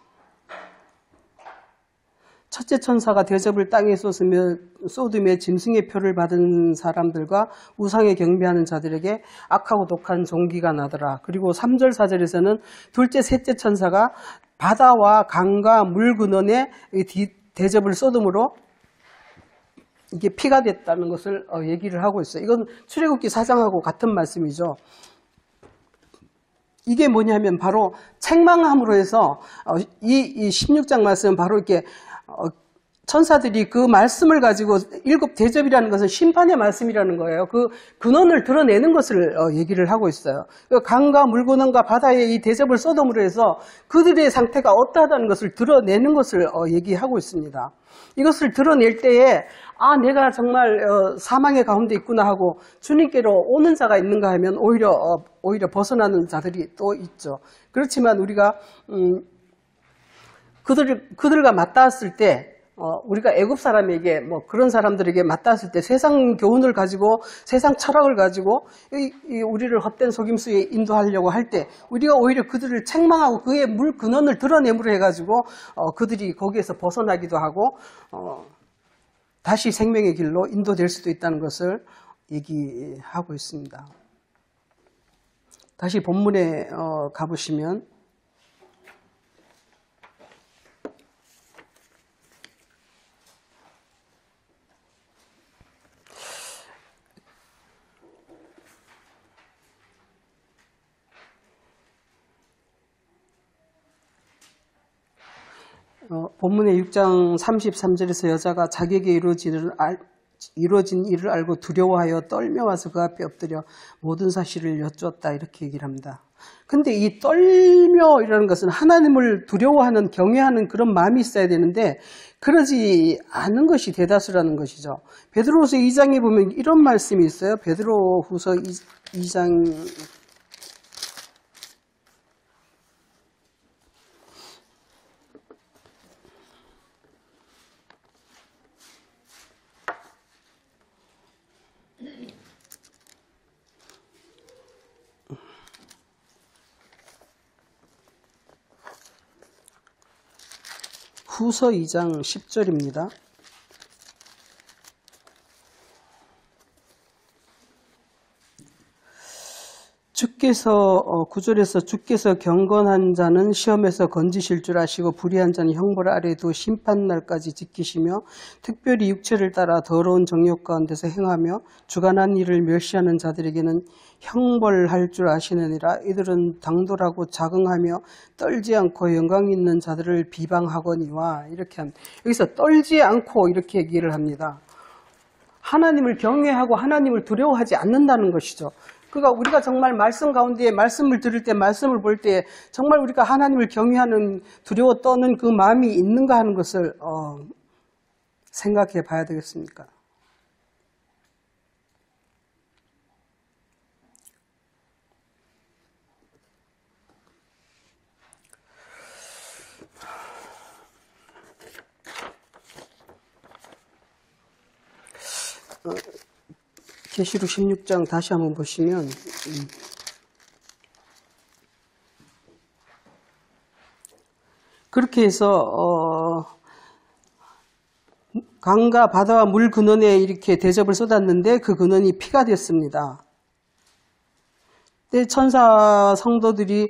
첫째 천사가 대접을 땅에 쏟으며 짐승의 표를 받은 사람들과 우상에 경배하는 자들에게 악하고 독한 종기가 나더라. 그리고 3절 4절에서는 둘째 셋째 천사가 바다와 강과 물 근원에 대접을 쏟음으로 이게 피가 됐다는 것을 얘기를 하고 있어요. 이건 출애굽기 4장하고 같은 말씀이죠. 이게 뭐냐면 바로 책망함으로 해서 이 16장 말씀은 바로 이렇게 천사들이 그 말씀을 가지고 7 대접이라는 것은 심판의 말씀이라는 거예요. 그 근원을 드러내는 것을 얘기를 하고 있어요. 강과 물근원과 바다에 이 대접을 쏟음으로 해서 그들의 상태가 어떠하다는 것을 드러내는 것을 얘기하고 있습니다. 이것을 드러낼 때에 내가 정말 사망의 가운데 있구나 하고 주님께로 오는 자가 있는가 하면 오히려 벗어나는 자들이 또 있죠. 그렇지만 우리가 그들과 맞닿았을 때 우리가 애굽 사람에게 그런 사람들에게 맞닿았을 때 세상 교훈을 가지고 세상 철학을 가지고 우리를 헛된 속임수에 인도하려고 할 때 우리가 오히려 그들을 책망하고 그의 물 근원을 드러내므로 해가지고 그들이 거기에서 벗어나기도 하고 다시 생명의 길로 인도될 수도 있다는 것을 얘기하고 있습니다. 다시 본문에 가보시면 본문의 6장 33절에서 여자가 자기에게 이루어진 일을 알고 두려워하여 떨며 와서 그 앞에 엎드려 모든 사실을 여쭈었다 이렇게 얘기를 합니다. 근데 이 떨며이라는 것은 하나님을 두려워하는 경외하는 그런 마음이 있어야 되는데 그러지 않은 것이 대다수라는 것이죠. 베드로후서 2장에 보면 이런 말씀이 있어요. 베드로후서 2장 후서 2장 10절입니다. 주께서 9절에서 주께서 경건한 자는 시험에서 건지실 줄 아시고 불의한 자는 형벌 아래 두 심판날까지 지키시며 특별히 육체를 따라 더러운 정욕 가운데서 행하며 주관한 일을 멸시하는 자들에게는 형벌할 줄 아시느니라. 이들은 당돌하고 자긍하며 떨지 않고 영광 있는 자들을 비방하거니와. 이렇게 합니다. 여기서 떨지 않고 이렇게 얘기를 합니다. 하나님을 경외하고 하나님을 두려워하지 않는다는 것이죠. 그러니까 우리가 정말 말씀 가운데 말씀을 들을 때, 말씀을 볼 때 정말 우리가 하나님을 경외하는, 두려워 떠는 그 마음이 있는가 하는 것을 생각해 봐야 되겠습니까? 계시록 16장 다시 한번 보시면 그렇게 해서 강과 바다와 물 근원에 이렇게 대접을 쏟았는데 그 근원이 피가 됐습니다. 천사 성도들이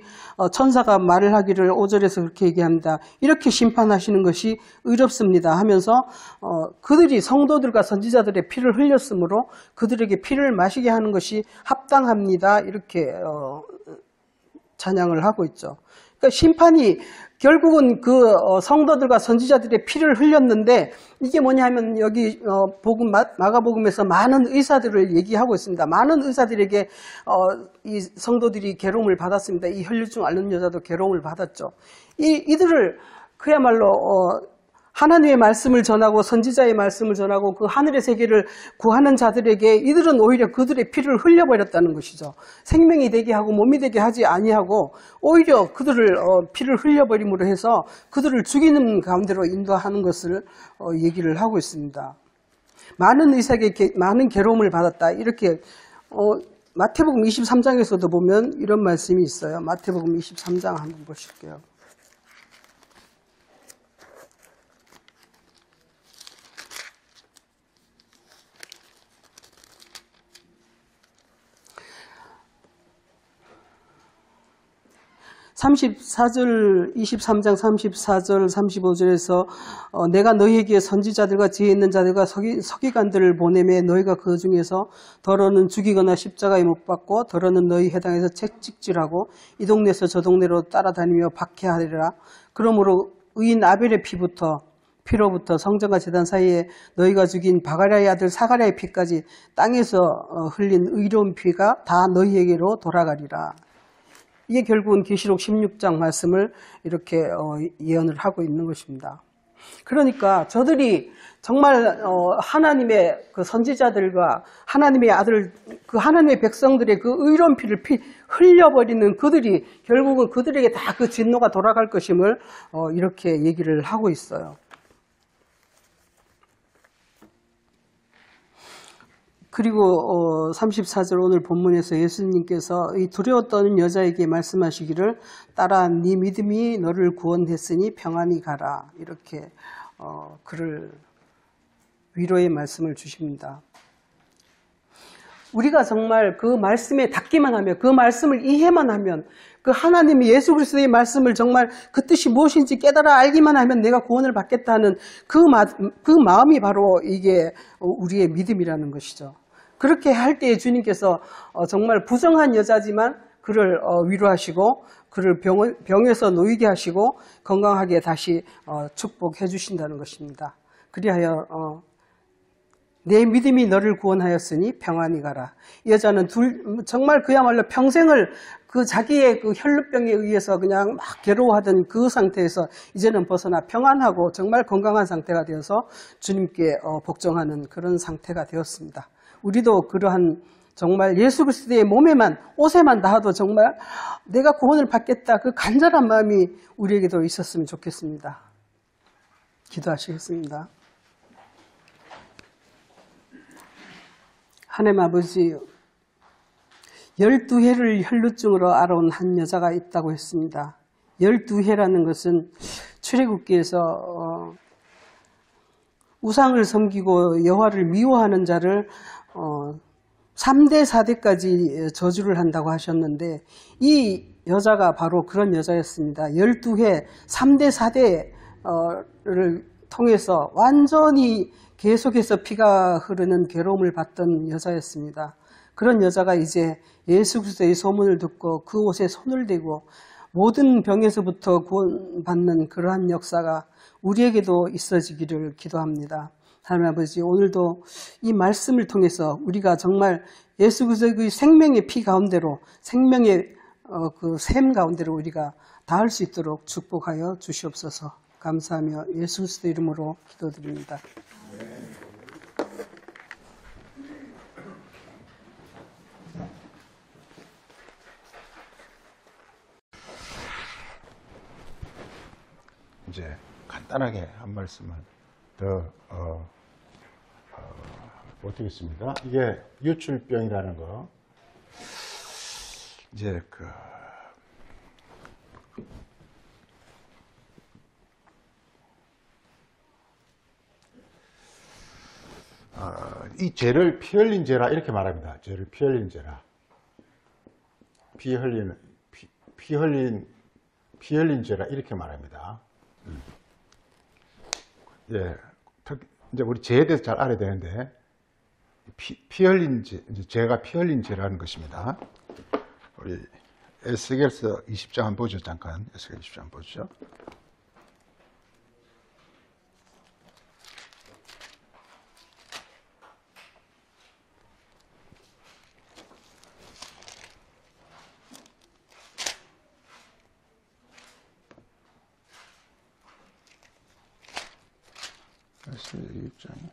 천사가 말을 하기를 5절에서 그렇게 얘기합니다. 이렇게 심판하시는 것이 의롭습니다 하면서 그들이 성도들과 선지자들의 피를 흘렸으므로 그들에게 피를 마시게 하는 것이 합당합니다. 이렇게 찬양을 하고 있죠. 그러니까 심판이 결국은 그 성도들과 선지자들의 피를 흘렸는데 이게 뭐냐 하면 여기 마가복음에서 많은 의사들을 얘기하고 있습니다. 많은 의사들에게 이 성도들이 괴로움을 받았습니다. 이 혈류증 앓는 여자도 괴로움을 받았죠. 이들을 그야말로 하나님의 말씀을 전하고 선지자의 말씀을 전하고 그 하늘의 세계를 구하는 자들에게 이들은 오히려 그들의 피를 흘려버렸다는 것이죠. 생명이 되게 하고 몸이 되게 하지 아니하고 오히려 그들을 피를 흘려버림으로 해서 그들을 죽이는 가운데로 인도하는 것을 얘기를 하고 있습니다. 많은 의사에게 많은 괴로움을 받았다. 이렇게 마태복음 23장에서도 보면 이런 말씀이 있어요. 마태복음 23장 한번 보실게요. 34절, 23장 34절, 35절에서 내가 너희에게 선지자들과 지혜 있는 자들과 서기관들을 보내매 너희가 그 중에서 더러는 죽이거나 십자가에 못 박고 더러는 너희 해당에서 채찍질하고 이 동네에서 저 동네로 따라다니며 박해하리라. 그러므로 의인 아벨의 피로부터 성전과 제단 사이에 너희가 죽인 바가랴의 아들 사가랴의 피까지 땅에서 흘린 의로운 피가 다 너희에게로 돌아가리라. 이게 결국은 계시록 16장 말씀을 이렇게 예언을 하고 있는 것입니다. 그러니까 저들이 정말 하나님의 그 선지자들과 하나님의 아들, 그 하나님의 백성들의 그 의로운 피를 흘려버리는 그들이 결국은 그들에게 다 그 진노가 돌아갈 것임을 이렇게 얘기를 하고 있어요. 그리고 34절 오늘 본문에서 예수님께서 이 두려워 떠는 여자에게 말씀하시기를 따라 네 믿음이 너를 구원했으니 평안히 가라. 이렇게 그를 위로의 말씀을 주십니다. 우리가 정말 그 말씀에 닿기만 하면, 그 말씀을 이해만 하면, 그 하나님이 예수 그리스도의 말씀을 정말 그 뜻이 무엇인지 깨달아 알기만 하면 내가 구원을 받겠다는 그 마음이 바로 이게 우리의 믿음이라는 것이죠. 그렇게 할 때에 주님께서 정말 부정한 여자지만 그를 위로하시고 그를 병에서 놓이게 하시고 건강하게 다시 축복해 주신다는 것입니다. 그리하여 내 믿음이 너를 구원하였으니 평안히 가라. 이 여자는 정말 그야말로 평생을 그 자기의 그 혈루병에 의해서 그냥 막 괴로워하던 그 상태에서 이제는 벗어나 평안하고 정말 건강한 상태가 되어서 주님께 복종하는 그런 상태가 되었습니다. 우리도 그러한 정말 예수 그리스도의 몸에만, 옷에만 닿아도 정말 내가 구원을 받겠다 그 간절한 마음이 우리에게도 있었으면 좋겠습니다. 기도하시겠습니다. 하나님 아버지, 12해를 혈루증으로 앓아온 한 여자가 있다고 했습니다. 12해라는 것은 출애굽기에서 우상을 섬기고 여호와를 미워하는 자를 3대, 4대까지 저주를 한다고 하셨는데 이 여자가 바로 그런 여자였습니다. 12회 3대, 4대를 통해서 완전히 계속해서 피가 흐르는 괴로움을 받던 여자였습니다. 그런 여자가 이제 예수 그리스도의 소문을 듣고 그 옷에 손을 대고 모든 병에서부터 구원받는 그러한 역사가 우리에게도 있어지기를 기도합니다. 하나님 아버지, 오늘도 이 말씀을 통해서 우리가 정말 예수 그리스도의 생명의 피 가운데로, 생명의 그 샘 가운데로 우리가 닿을 수 있도록 축복하여 주시옵소서. 감사하며 예수 그리스도 이름으로 기도드립니다. 이제 간단하게 한 말씀을 더 보태겠습니다. 이게 유출병이라는 거, 이제 이 죄를 피 흘린 죄라 이렇게 말합니다. 죄를 피 흘린 죄라. 피 흘린 죄라 이렇게 말합니다. 예, 이제 우리 죄에 대해서 잘 알아야 되는데, 피 흘린 죄, 이제 죄가 피 흘린 죄라는 것입니다. 우리 에스겔서 20장 한번 보죠. 잠깐 에스겔 20장 한번 보죠. 에스겔 20장.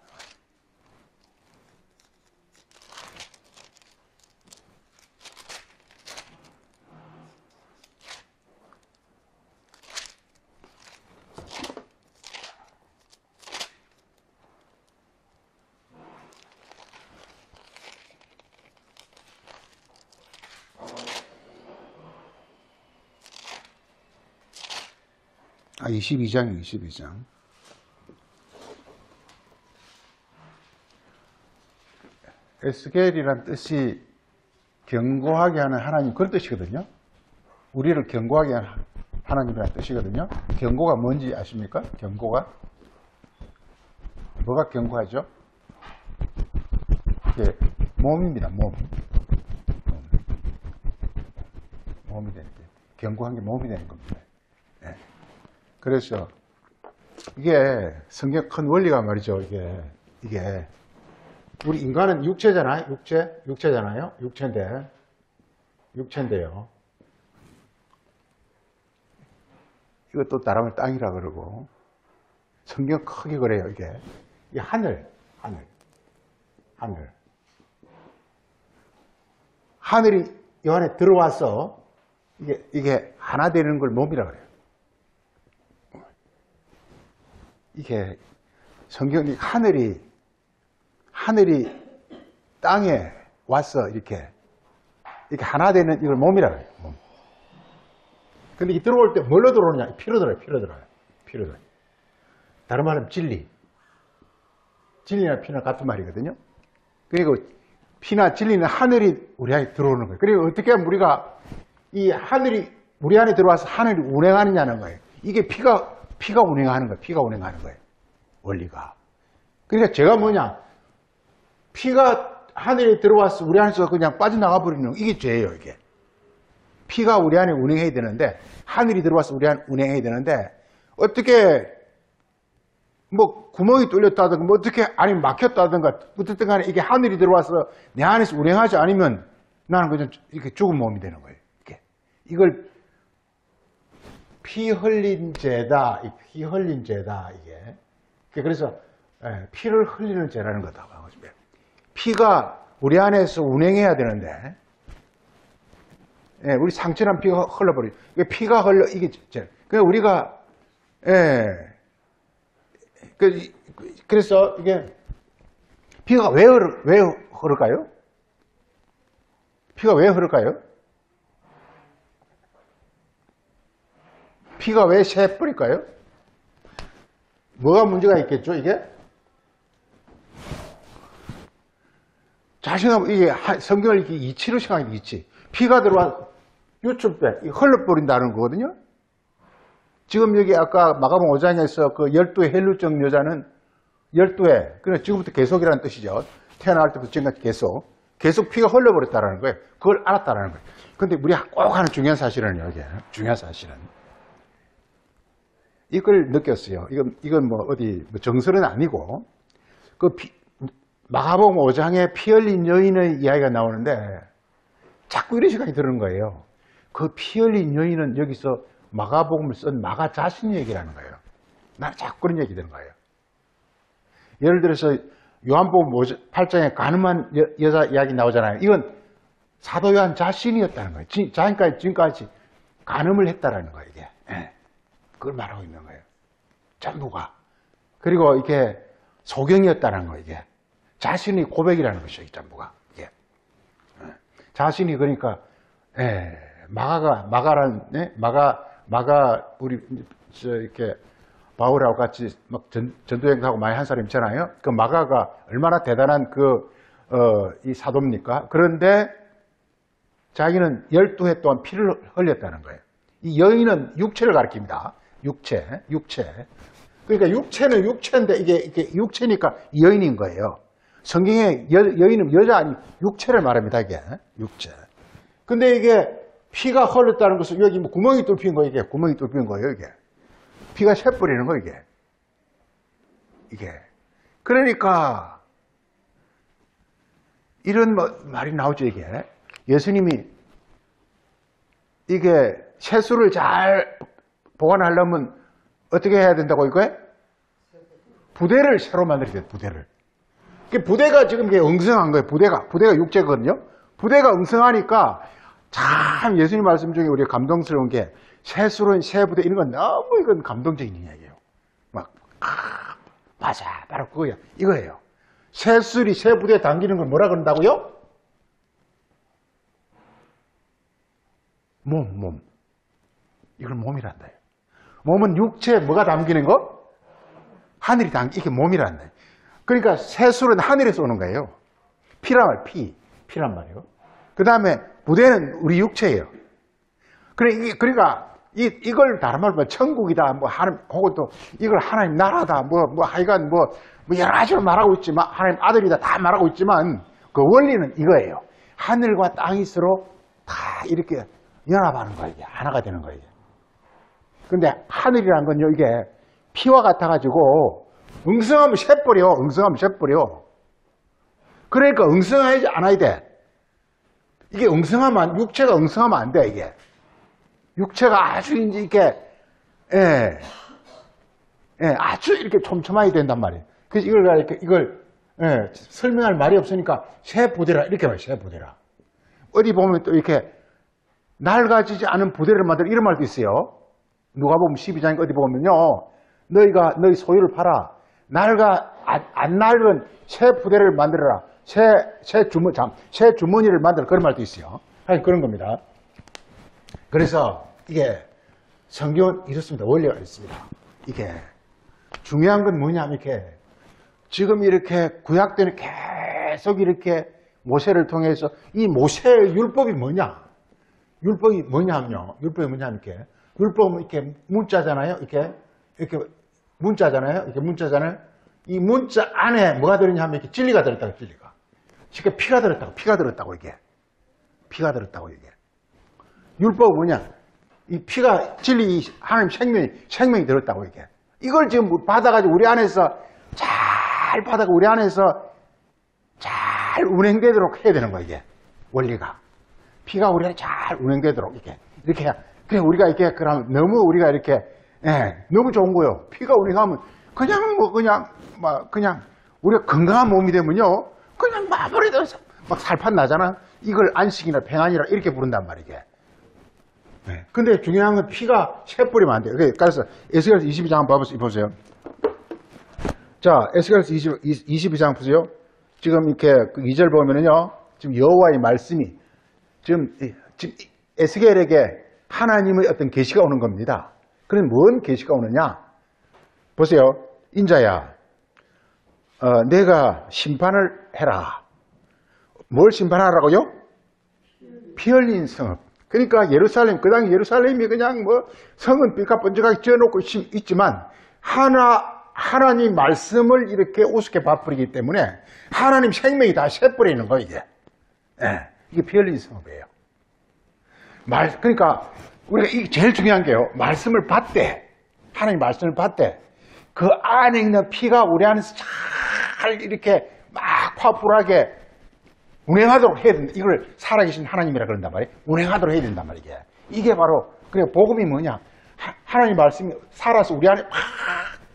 아, 22장이에요, 22장. 에스겔이란 뜻이 경고하게 하는 하나님, 그런 뜻이거든요. 우리를 경고하게 하는 하나님이라는 뜻이거든요. 경고가 뭔지 아십니까? 경고가? 뭐가 경고하죠? 예, 몸입니다, 몸. 몸이 되는 게. 경고한 게 몸이 되는 겁니다. 예. 그래서 이게 성경 큰 원리가 말이죠. 이게 우리 인간은 육체잖아요. 육체잖아요. 육체인데요. 이것도 따라하면 땅이라 그러고, 성경 크게 그래요. 이게 하늘이 이 안에 들어와서 이게 하나 되는 걸 몸이라 그래요. 이게 성경이 하늘이 땅에 와서 이렇게 하나 되는 이걸 몸이라 그래요. 몸. 근데 이 들어올 때 뭘로 들어오느냐? 피로 들어요. 다른 말은 진리나 피나 같은 말이거든요. 그리고 피나 진리는 하늘이 우리 안에 들어오는 거예요. 그리고 어떻게 하면 우리가 이 하늘이 우리 안에 들어와서 하늘이 운행하느냐는 거예요. 이게 피가 운행하는 거예요. 원리가. 그러니까 제가 뭐냐? 피가 하늘에 들어와서 우리 안에서 그냥 빠져나가 버리는 이게 죄예요, 이게. 피가 우리 안에 운행해야 되는데, 하늘이 들어와서 우리 안에 운행해야 되는데, 어떻게, 뭐, 구멍이 뚫렸다든가, 뭐, 어떻게 안이 막혔다든가, 어쨌든 간에 이게 하늘이 들어와서 내 안에서 운행하지 않으면 나는 그냥 이렇게 죽은 몸이 되는 거예요. 이걸 피 흘린 죄다, 이게. 그래서, 피를 흘리는 죄라는 거다. 피가 우리 안에서 운행해야 되는데, 우리 상처난 피가 흘러버리죠. 피가 이게 죄. 그러니까 우리가, 그래서 이게, 피가 왜 흐를까요? 피가 왜 흐를까요? 피가 왜 새뿌릴까요? 뭐가 문제가 있겠죠, 이게? 자신감, 이게 성경을 이렇게 이치로 생각하는 이치. 피가 들어와 유출배, 흘러버린다는 거거든요. 지금 여기 아까 마가복음 5장에서 그 12의 헬루증 여자는 12회, 그러니까 지금부터 계속이라는 뜻이죠. 태어날 때부터 지금까지 계속 피가 흘러버렸다는 거예요. 그걸 알았다는 거예요. 근데 우리가 꼭 하는 중요한 사실은 여기, 중요한 사실은. 이걸 느꼈어요. 이건 뭐 어디 뭐 정설은 아니고, 마가복음 5장에 피 흘린 여인의 이야기가 나오는데, 자꾸 이런 생각이 드는 거예요. 그 피 흘린 여인은 여기서 마가복음을 쓴 마가 자신 얘기라는 거예요. 나는 자꾸 그런 얘기 되는 거예요. 예를 들어서 요한복음 8장에 가늠한 여자 이야기 나오잖아요. 이건 사도 요한 자신이었다는 거예요. 지금까지 간음을 했다라는 거예요. 이게. 그걸 말하고 있는 거예요. 전부가. 그리고 이게 소경이었다는 거예요. 이게. 자신의 고백이라는 것이죠. 이 전부가. 이게. 자신이 그러니까 마가 우리 이렇게 바울하고 같이 막 전도행하고 많이 한 사람 있잖아요. 그 마가가 얼마나 대단한 이 사도입니까? 그런데 자기는 12해 동안 피를 흘렸다는 거예요. 이 여인은 육체를 가리킵니다. 육체. 그러니까 육체는 육체인데 이게 육체니까 여인인 거예요. 성경에 여인은 여자 아니 육체를 말합니다. 이게 육체. 근데 이게 피가 흘렀다는 것은 여기 뭐 구멍이 뚫힌 거예요. 이게 구멍이 뚫힌 거예요. 이게 피가 새버리는 거예요. 이게 그러니까 이런 말이 나오죠. 이게 예수님이 이게 채수를 잘 보관하려면 어떻게 해야 된다고 이거에 부대를 새로 만들어야 돼요. 부대가 지금 이게 엉성한 거예요. 부대가 육체거든요. 부대가 엉성하니까 참 예수님 말씀 중에 우리가 감동스러운 게 새술은 새 부대 이런 건 너무 이건 감동적인 이야기예요. 맞아, 바로 그거야. 이거예요. 새술이 새 부대에 당기는 걸 뭐라 그런다고요? 몸. 이걸 몸이란다. 몸은 육체에 뭐가 담기는 거? 하늘이 이게 몸이란다. 그러니까 새술은 하늘에서 오는 거예요. 피란 말이에요. 그 다음에 부대는 우리 육체예요. 그러니까 이걸 다른 말로 천국이다, 하나님, 혹은 또 이걸 하나님 나라다, 하여간 여러 가지로 말하고 있지만, 하나님 아들이다 다 말하고 있지만, 그 원리는 이거예요. 하늘과 땅이 서로 다 이렇게 연합하는 거예요. 이게 하나가 되는 거예요. 근데 하늘이란 건요, 이게 피와 같아가지고, 응성하면 새버려. 그러니까 응성하지 않아야 돼. 이게 육체가 응성하면 안 돼, 이게. 육체가 아주 이제 아주 이렇게 촘촘하게 된단 말이에요. 그래서 이걸 설명할 말이 없으니까 새 부대라, 이렇게 말해요, 새 부대라. 어디 보면 또 이렇게 낡아지지 않은 부대를 만들어 이런 말도 있어요. 누가복음 12장에 어디 보면요. 너희 소유를 팔아. 안 낡은 새 부대를 만들어라. 새 주머니를 만들어. 그런 말도 있어요. 하여튼 그런 겁니다. 그래서 이게 성경은 이렇습니다. 원리가 있습니다. 이게 중요한 건 뭐냐면 지금 이렇게 구약 때는 계속 이렇게 모세를 통해서 이 모세의 율법이 뭐냐? 율법이 뭐냐면요. 율법은 이렇게 문자잖아요. 이렇게 문자잖아요. 이 문자 안에 뭐가 들었냐 하면 이렇게 진리가 들었다고, 진리가. 쉽게 피가 들었다고, 이게. 율법은 뭐냐? 이 피가 진리, 하나님 생명이 들었다고, 이게. 이걸 지금 받아가지고 우리 안에서 잘 운행되도록 해야 되는 거야, 이게. 원리가. 피가 우리 안에 잘 운행되도록, 이렇게 해야. 그래, 우리가 그러면 너무 우리가 너무 좋은 거예요. 피가 운행하면 그냥 우리가 건강한 몸이 되면요. 그냥 마무리돼서 살판 나잖아. 이걸 안식이나 평안이라 이렇게 부른단 말이게. 근데 중요한 건 피가 새뿌리면 안 돼요. 그래서 에스겔서 22장 한번 보세요. 자, 에스겔서 22장 보세요. 지금 이렇게 2절 보면은요. 지금 여호와의 말씀이 지금 에스겔에게 하나님의 어떤 계시가 오는 겁니다. 그럼 뭔 계시가 오느냐? 보세요. 인자야, 내가 심판을 해라. 뭘 심판하라고요? 피 흘린 성읍. 그러니까 예루살렘, 그 당시 예루살렘이 그냥 뭐 성은 삐까뻔쩍하게 지어놓고 있지만 하나님 말씀을 이렇게 우습게 바꾸기 때문에 하나님 생명이 다 새버리는 거예요, 이게. 예, 이게 피 흘린 성읍이에요. 그러니까 우리가 이게 제일 중요한 게요. 말씀을 받되, 하나님 말씀을 받되 그 안에 있는 피가 우리 안에서 잘 이렇게 막 파워풀하게 운행하도록 해야 된다. 이걸 살아계신 하나님이라 그런단 말이에요. 운행하도록 해야 된단 말이에요. 이게 바로, 그래, 복음이 뭐냐? 하나님 말씀이 살아서 우리 안에 막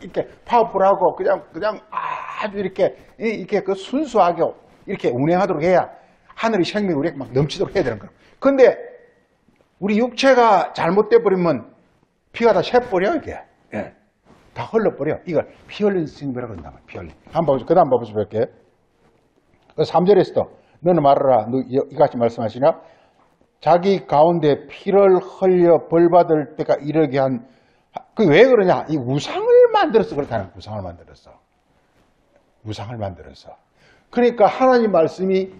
이렇게 파워풀하고 그냥 아주 이렇게 그 순수하게 이렇게 운행하도록 해야 하늘의 생명이 우리에게 막 넘치도록 해야 되는 거예요. 근데 우리 육체가 잘못돼 버리면 피가 다 새버려, 이게. 예. 다 흘러버려. 이걸 피 흘린 성이라고 그런단 말이에요. 피 흘린. 한번 보죠. 그 다음 봐보시죠. 볼게요. 3절에서도 너는 말하라. 너 이같이 말씀하시냐? 자기 가운데 피를 흘려 벌받을 때가 이르게 한, 그 왜 그러냐? 이 우상을 만들어서 그렇다는 거예요. 우상을 만들어서. 우상을 만들어서. 그러니까 하나님 말씀이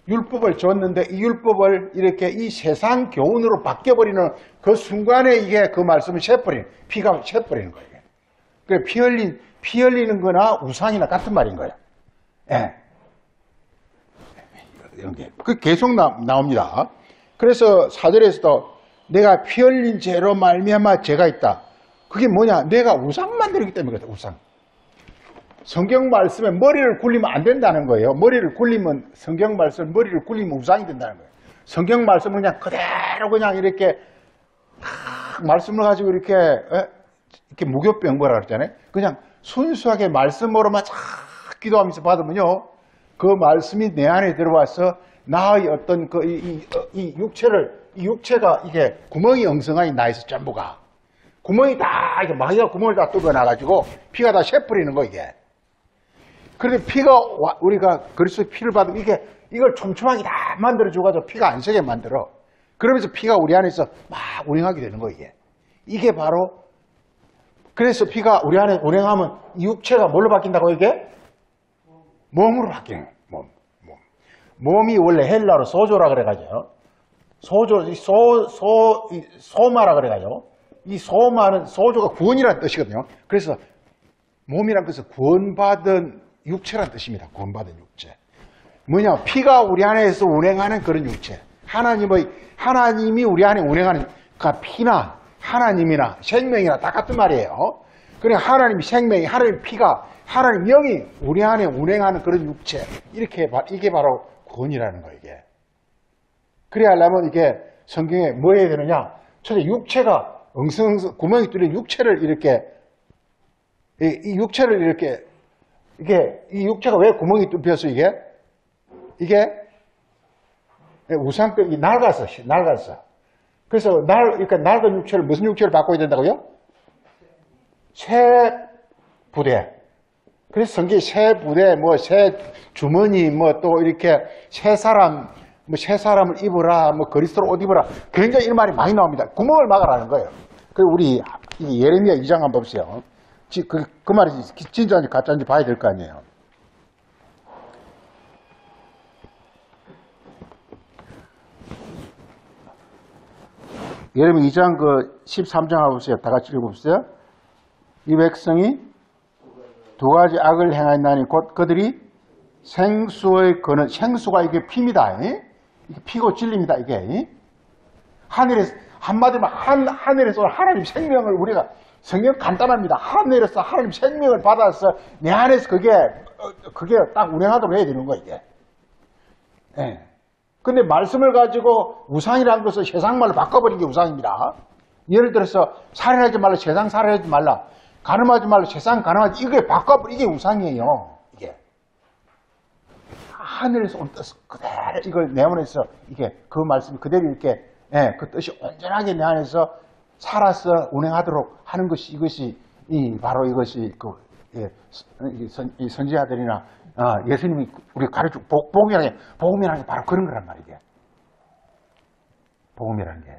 율법을 줬는데 이 율법을 이렇게 이 세상 교훈으로 바뀌어버리는 그 순간에 이게 그 말씀을 새버리는, 피가 새버리는 거예요. 그래, 피 흘리는 거나 우상이나 같은 말인 거예요. 예. 이런 게. 그 계속 나옵니다. 그래서 4절에서도 내가 피 흘린 죄로 말미암아 죄가 있다. 그게 뭐냐? 내가 우상 만들기 때문에 그렇다, 우상. 성경 말씀에 머리를 굴리면 안 된다는 거예요. 머리를 굴리면, 성경 말씀 머리를 굴리면 우상이 된다는 거예요. 성경 말씀을 그냥 그대로 그냥 이렇게 말씀을 가지고 이렇게 무교병거라 그랬잖아요. 그냥 순수하게 말씀으로만 쫙 기도하면서 받으면요, 그 말씀이 내 안에 들어와서 나의 어떤 이 육체가 이게 구멍이 엉성하니 나에서 전부가 구멍이 다 이렇게 마귀가 구멍을 다 뚫어 놔가지고 피가 다 새뿌리는 거 이게. 그런데 피가 우리가 그리스도의 피를 받으면 이걸 촘촘하게 다 만들어 줘가지고 피가 안 새게 만들어. 그러면서 피가 우리 안에서 막 운행하게 되는 거 이게. 이게 바로, 그래서 피가 우리 안에 운행하면 이 육체가 뭘로 바뀐다고 이게? 몸으로 바뀌는 몸. 몸이 원래 헬라로 소조라 그래가지고 소마라 그래가지고 이 소마는 소조가 구원이라는 뜻이거든요. 그래서 몸이란 뜻은 구원받은 육체란 뜻입니다. 구원받은 육체. 뭐냐? 피가 우리 안에서 운행하는 그런 육체. 하나님이 우리 안에 운행하는 그 피나 하나님이나 생명이나 다 같은 말이에요. 그러니까 하나님이 생명이, 하나님 피가, 하나님 영이 우리 안에 운행하는 그런 육체. 이게 바로 구원이라는 거예요, 이게. 그래야 하려면 이게 성경에 뭐 해야 되느냐? 첫째, 육체가 엉성엉성 구멍이 뚫린 육체를 이렇게, 이 육체를 이렇게, 이 육체가 왜 구멍이 뚫렸어, 이게? 우상병이 낡았어. 그래서 그러니까 낡은 육체를, 무슨 육체를 바꿔야 된다고요? 새 부대. 그래서 성경에 새 부대, 새 주머니, 또 이렇게 새 사람을 입으라, 그리스도로 옷 입으라. 굉장히 이런 말이 많이 나옵니다. 구멍을 막으라는 거예요. 그 우리 예레미야 2장 한번 봅시요. 그 말이 진짜인지 가짜인지 봐야 될 거 아니에요. 예레미야 2장 13장 한번 보세요. 다 같이 읽어보세요. 이 백성이 두 가지 악을 행하였나니 곧 그들이 생수의 거는, 생수가 이게 피입니다. 이게 피고 진리입니다. 이게 하늘에서, 한마디로 하늘에서 하나님 생명을 우리가, 성경 간단합니다. 하늘에서 하나님 생명을 받아서 내 안에서 그게 딱 운행하도록 해야 되는 거예요, 이게. 예. 근데 말씀을 가지고 우상이라는 것을 세상 말로 바꿔버린 게 우상입니다. 예를 들어서 살인하지 말라, 세상 살인하지 말라, 가늠하지 말라, 세상 가늠하지, 이게 우상이에요. 이게 하늘에서 온 뜻 그대로 이걸 내 안에서 그 말씀이 그대로 이렇게, 그 뜻이 온전하게 내 안에서 살아서 운행하도록 하는 것이, 바로 이것이 이 선지자들이나 예수님이 우리 가르치고 복음이라는 게 바로 그런 거란 말이에요. 복음이라는 게.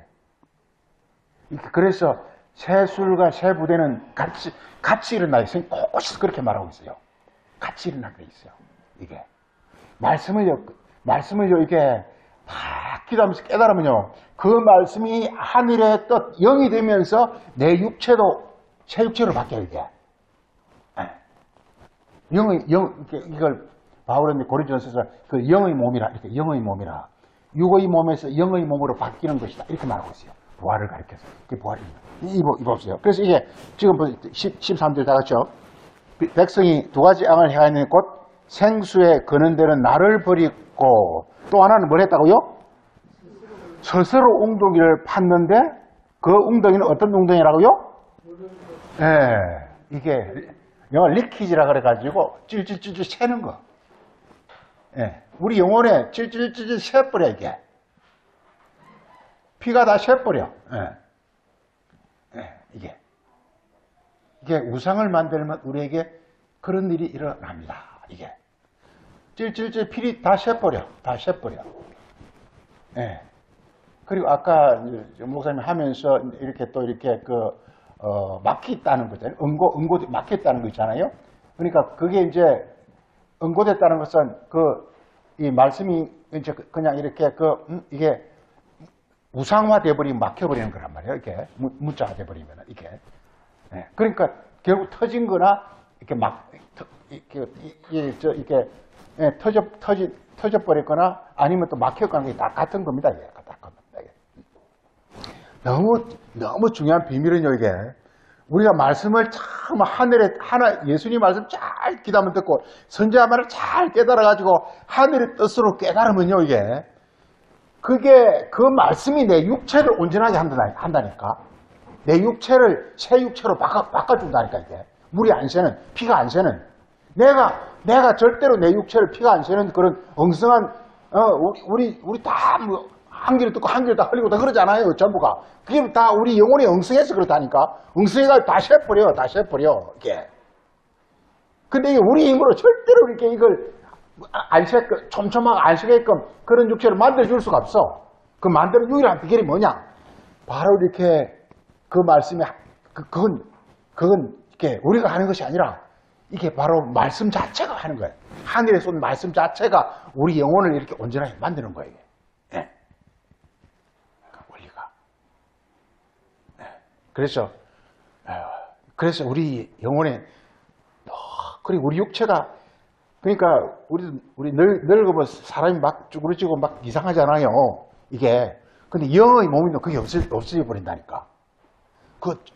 그래서 새 술과 새 부대는 같이 일어나요. 곳곳이 그렇게 말하고 있어요. 같이 일어나고 있어요. 이게. 말씀을 말씀을 이렇게 다 기도하면서 깨달으면요, 그 말씀이 하늘의 뜻, 영이 되면서 내 육체도 새 육체로 바뀌어요, 이게. 이걸 바울은 고린도전서에서 그 영의 몸이라, 이렇게 영의 몸이라. 육의 몸에서 영의 몸으로 바뀌는 것이다. 이렇게 말하고 있어요. 부활을 가리켜서. 그게 부활입니다. 이보세요. 그래서 이게 지금 13절 다 같이요. 백성이 두 가지 양을 행하는 곧 생수에 거는 데는 나를 버리고 또 하나는 뭘 했다고요? 스스로 웅덩이를 팠는데 그 웅덩이는 어떤 웅덩이라고요? 이게 영어 리키지라 그래가지고 찔찔찔찔 새는 거. 우리 영혼에 찔찔찔찔 새버려 이게. 피가 다 새버려. 이게 우상을 만들면 우리에게 그런 일이 일어납니다. 이게 찔찔찔 피리 다 새버려. 그리고 아까 목사님 하면서 이렇게 또 이렇게 막혀 있다는 거잖아요. 응고 막혀 있다는 거 있잖아요. 그러니까 그게 이제 응고됐다는 것은 이 말씀이 이제 그냥 이렇게 이게 우상화 돼버리면 막혀버리는 거란 말이에요. 이렇게 문자가 돼버리면 이게. 그러니까 결국 터진 거나 이렇게 이렇게 터져버렸거나 아니면 또 막혔거나 다 같은 겁니다. 이게. 너무 중요한 비밀은요, 이게. 우리가 말씀을 참 예수님 말씀 잘 기도하면 듣고 선지자 말을 잘 깨달아가지고 하늘의 뜻으로 깨달으면요, 이게. 그 말씀이 내 육체를 온전하게 한다니까. 내 육체를 새 육체로 바꿔준다니까, 이게. 물이 안 새는, 피가 안 새는. 내가 절대로 내 육체를 피가 안 새는 그런 엉성한, 우리 다 한 귀를 듣고 한 귀를 다 흘리고 다 그러잖아요, 전부가. 그게 다 우리 영혼이 엉성해서 그렇다니까. 엉성해가 다 새버려, 이게. 근데 이게 우리 힘으로 절대로 이렇게 이걸 촘촘하게 안 새게끔 그런 육체를 만들어줄 수가 없어. 그 만드는 유일한 비결이 뭐냐? 바로 이렇게 그 말씀이, 그건 이렇게 우리가 하는 것이 아니라 이게 바로 말씀 자체가 하는 거예요. 하늘에서 온 말씀 자체가 우리 영혼을 이렇게 온전하게 만드는 거예요. 원리가. 그래서 우리 영혼에, 그리고 우리 육체가, 그러니까 우리 늙으면 사람이 막 쭈그러지고 막 이상하잖아요. 이게. 근데 영의 몸이 그게 없어져 버린다니까.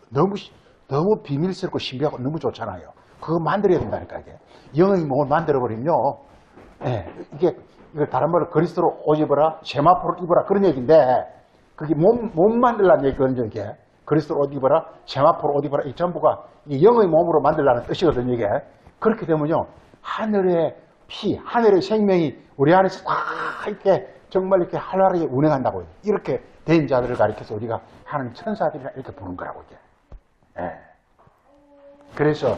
너무 비밀스럽고 신비하고 너무 좋잖아요. 그거 만들어야 된다니까, 이게. 영의 몸을 만들어버리면요. 이걸 다른 말로 그리스도로 옷 입어라, 세마포를 입어라, 그런 얘기인데, 그게 몸 만들라는 얘기거든요, 이게. 그리스도로 옷 입어라, 세마포로 옷 입어라, 이 전부가 영의 몸으로 만들라는 뜻이거든요, 이게. 그렇게 되면요. 하늘의 피, 하늘의 생명이 우리 안에서 다 이렇게 정말 이렇게 활발하게 운행한다고요. 이렇게 된 자들을 가리켜서 우리가 하나님 천사들이라 이렇게 부른 거라고, 이게. 그래서,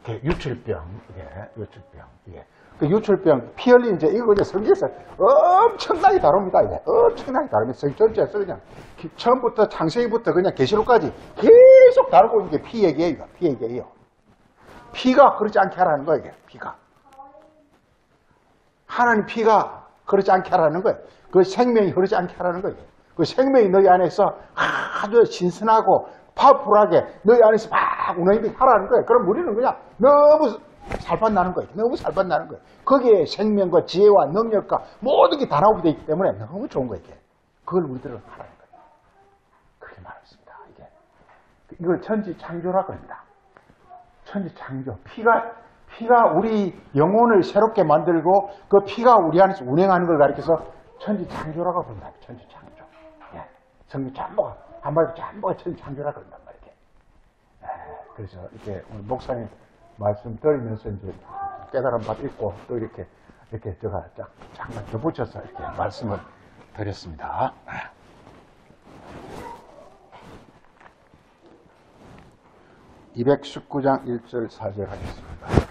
유출병, 이게. 그 유출병, 피 흘린 이거 이제 성경에서 엄청나게 다룹니다, 이게. 엄청나게 다룹니다. 전체에서 그냥, 처음부터 창세기부터 그냥 계시록까지 계속 다루고 있는 게 피 얘기예요. 피가 그렇지 않게 하라는 거예요, 이게. 피가. 하나님 피가 그렇지 않게 하라는 거예요. 그 생명이 흐르지 않게 하라는 거예요. 그 생명이 너희 안에서 아주 신선하고 파워풀하게 너희 안에서 막 운행이 하라는 거예요. 그럼 우리는 그냥 너무 살맛나는 거예요. 거기에 생명과 지혜와 능력과 모든 게 다 나오게 되어 있기 때문에 너무 좋은 거예요, 이게. 그걸 우리들은 하라는 거예요. 그렇게 말했습니다, 이게. 이걸 천지창조라고 합니다. 천지창조. 피가 우리 영혼을 새롭게 만들고 그 피가 우리 안에서 운행하는 걸 가리켜서 천지창조라고 부른다. 천지창조. 성경 전부가, 한마디로 전부가 천지창조라고 그런단 말이에요. 그래서 이렇게 오늘 목사님 말씀 들으면서 이제 깨달은 바도 있고 또 이렇게 제가 잠깐 덧붙여서 이렇게 말씀을 드렸습니다. 219장 1절 4절 하겠습니다.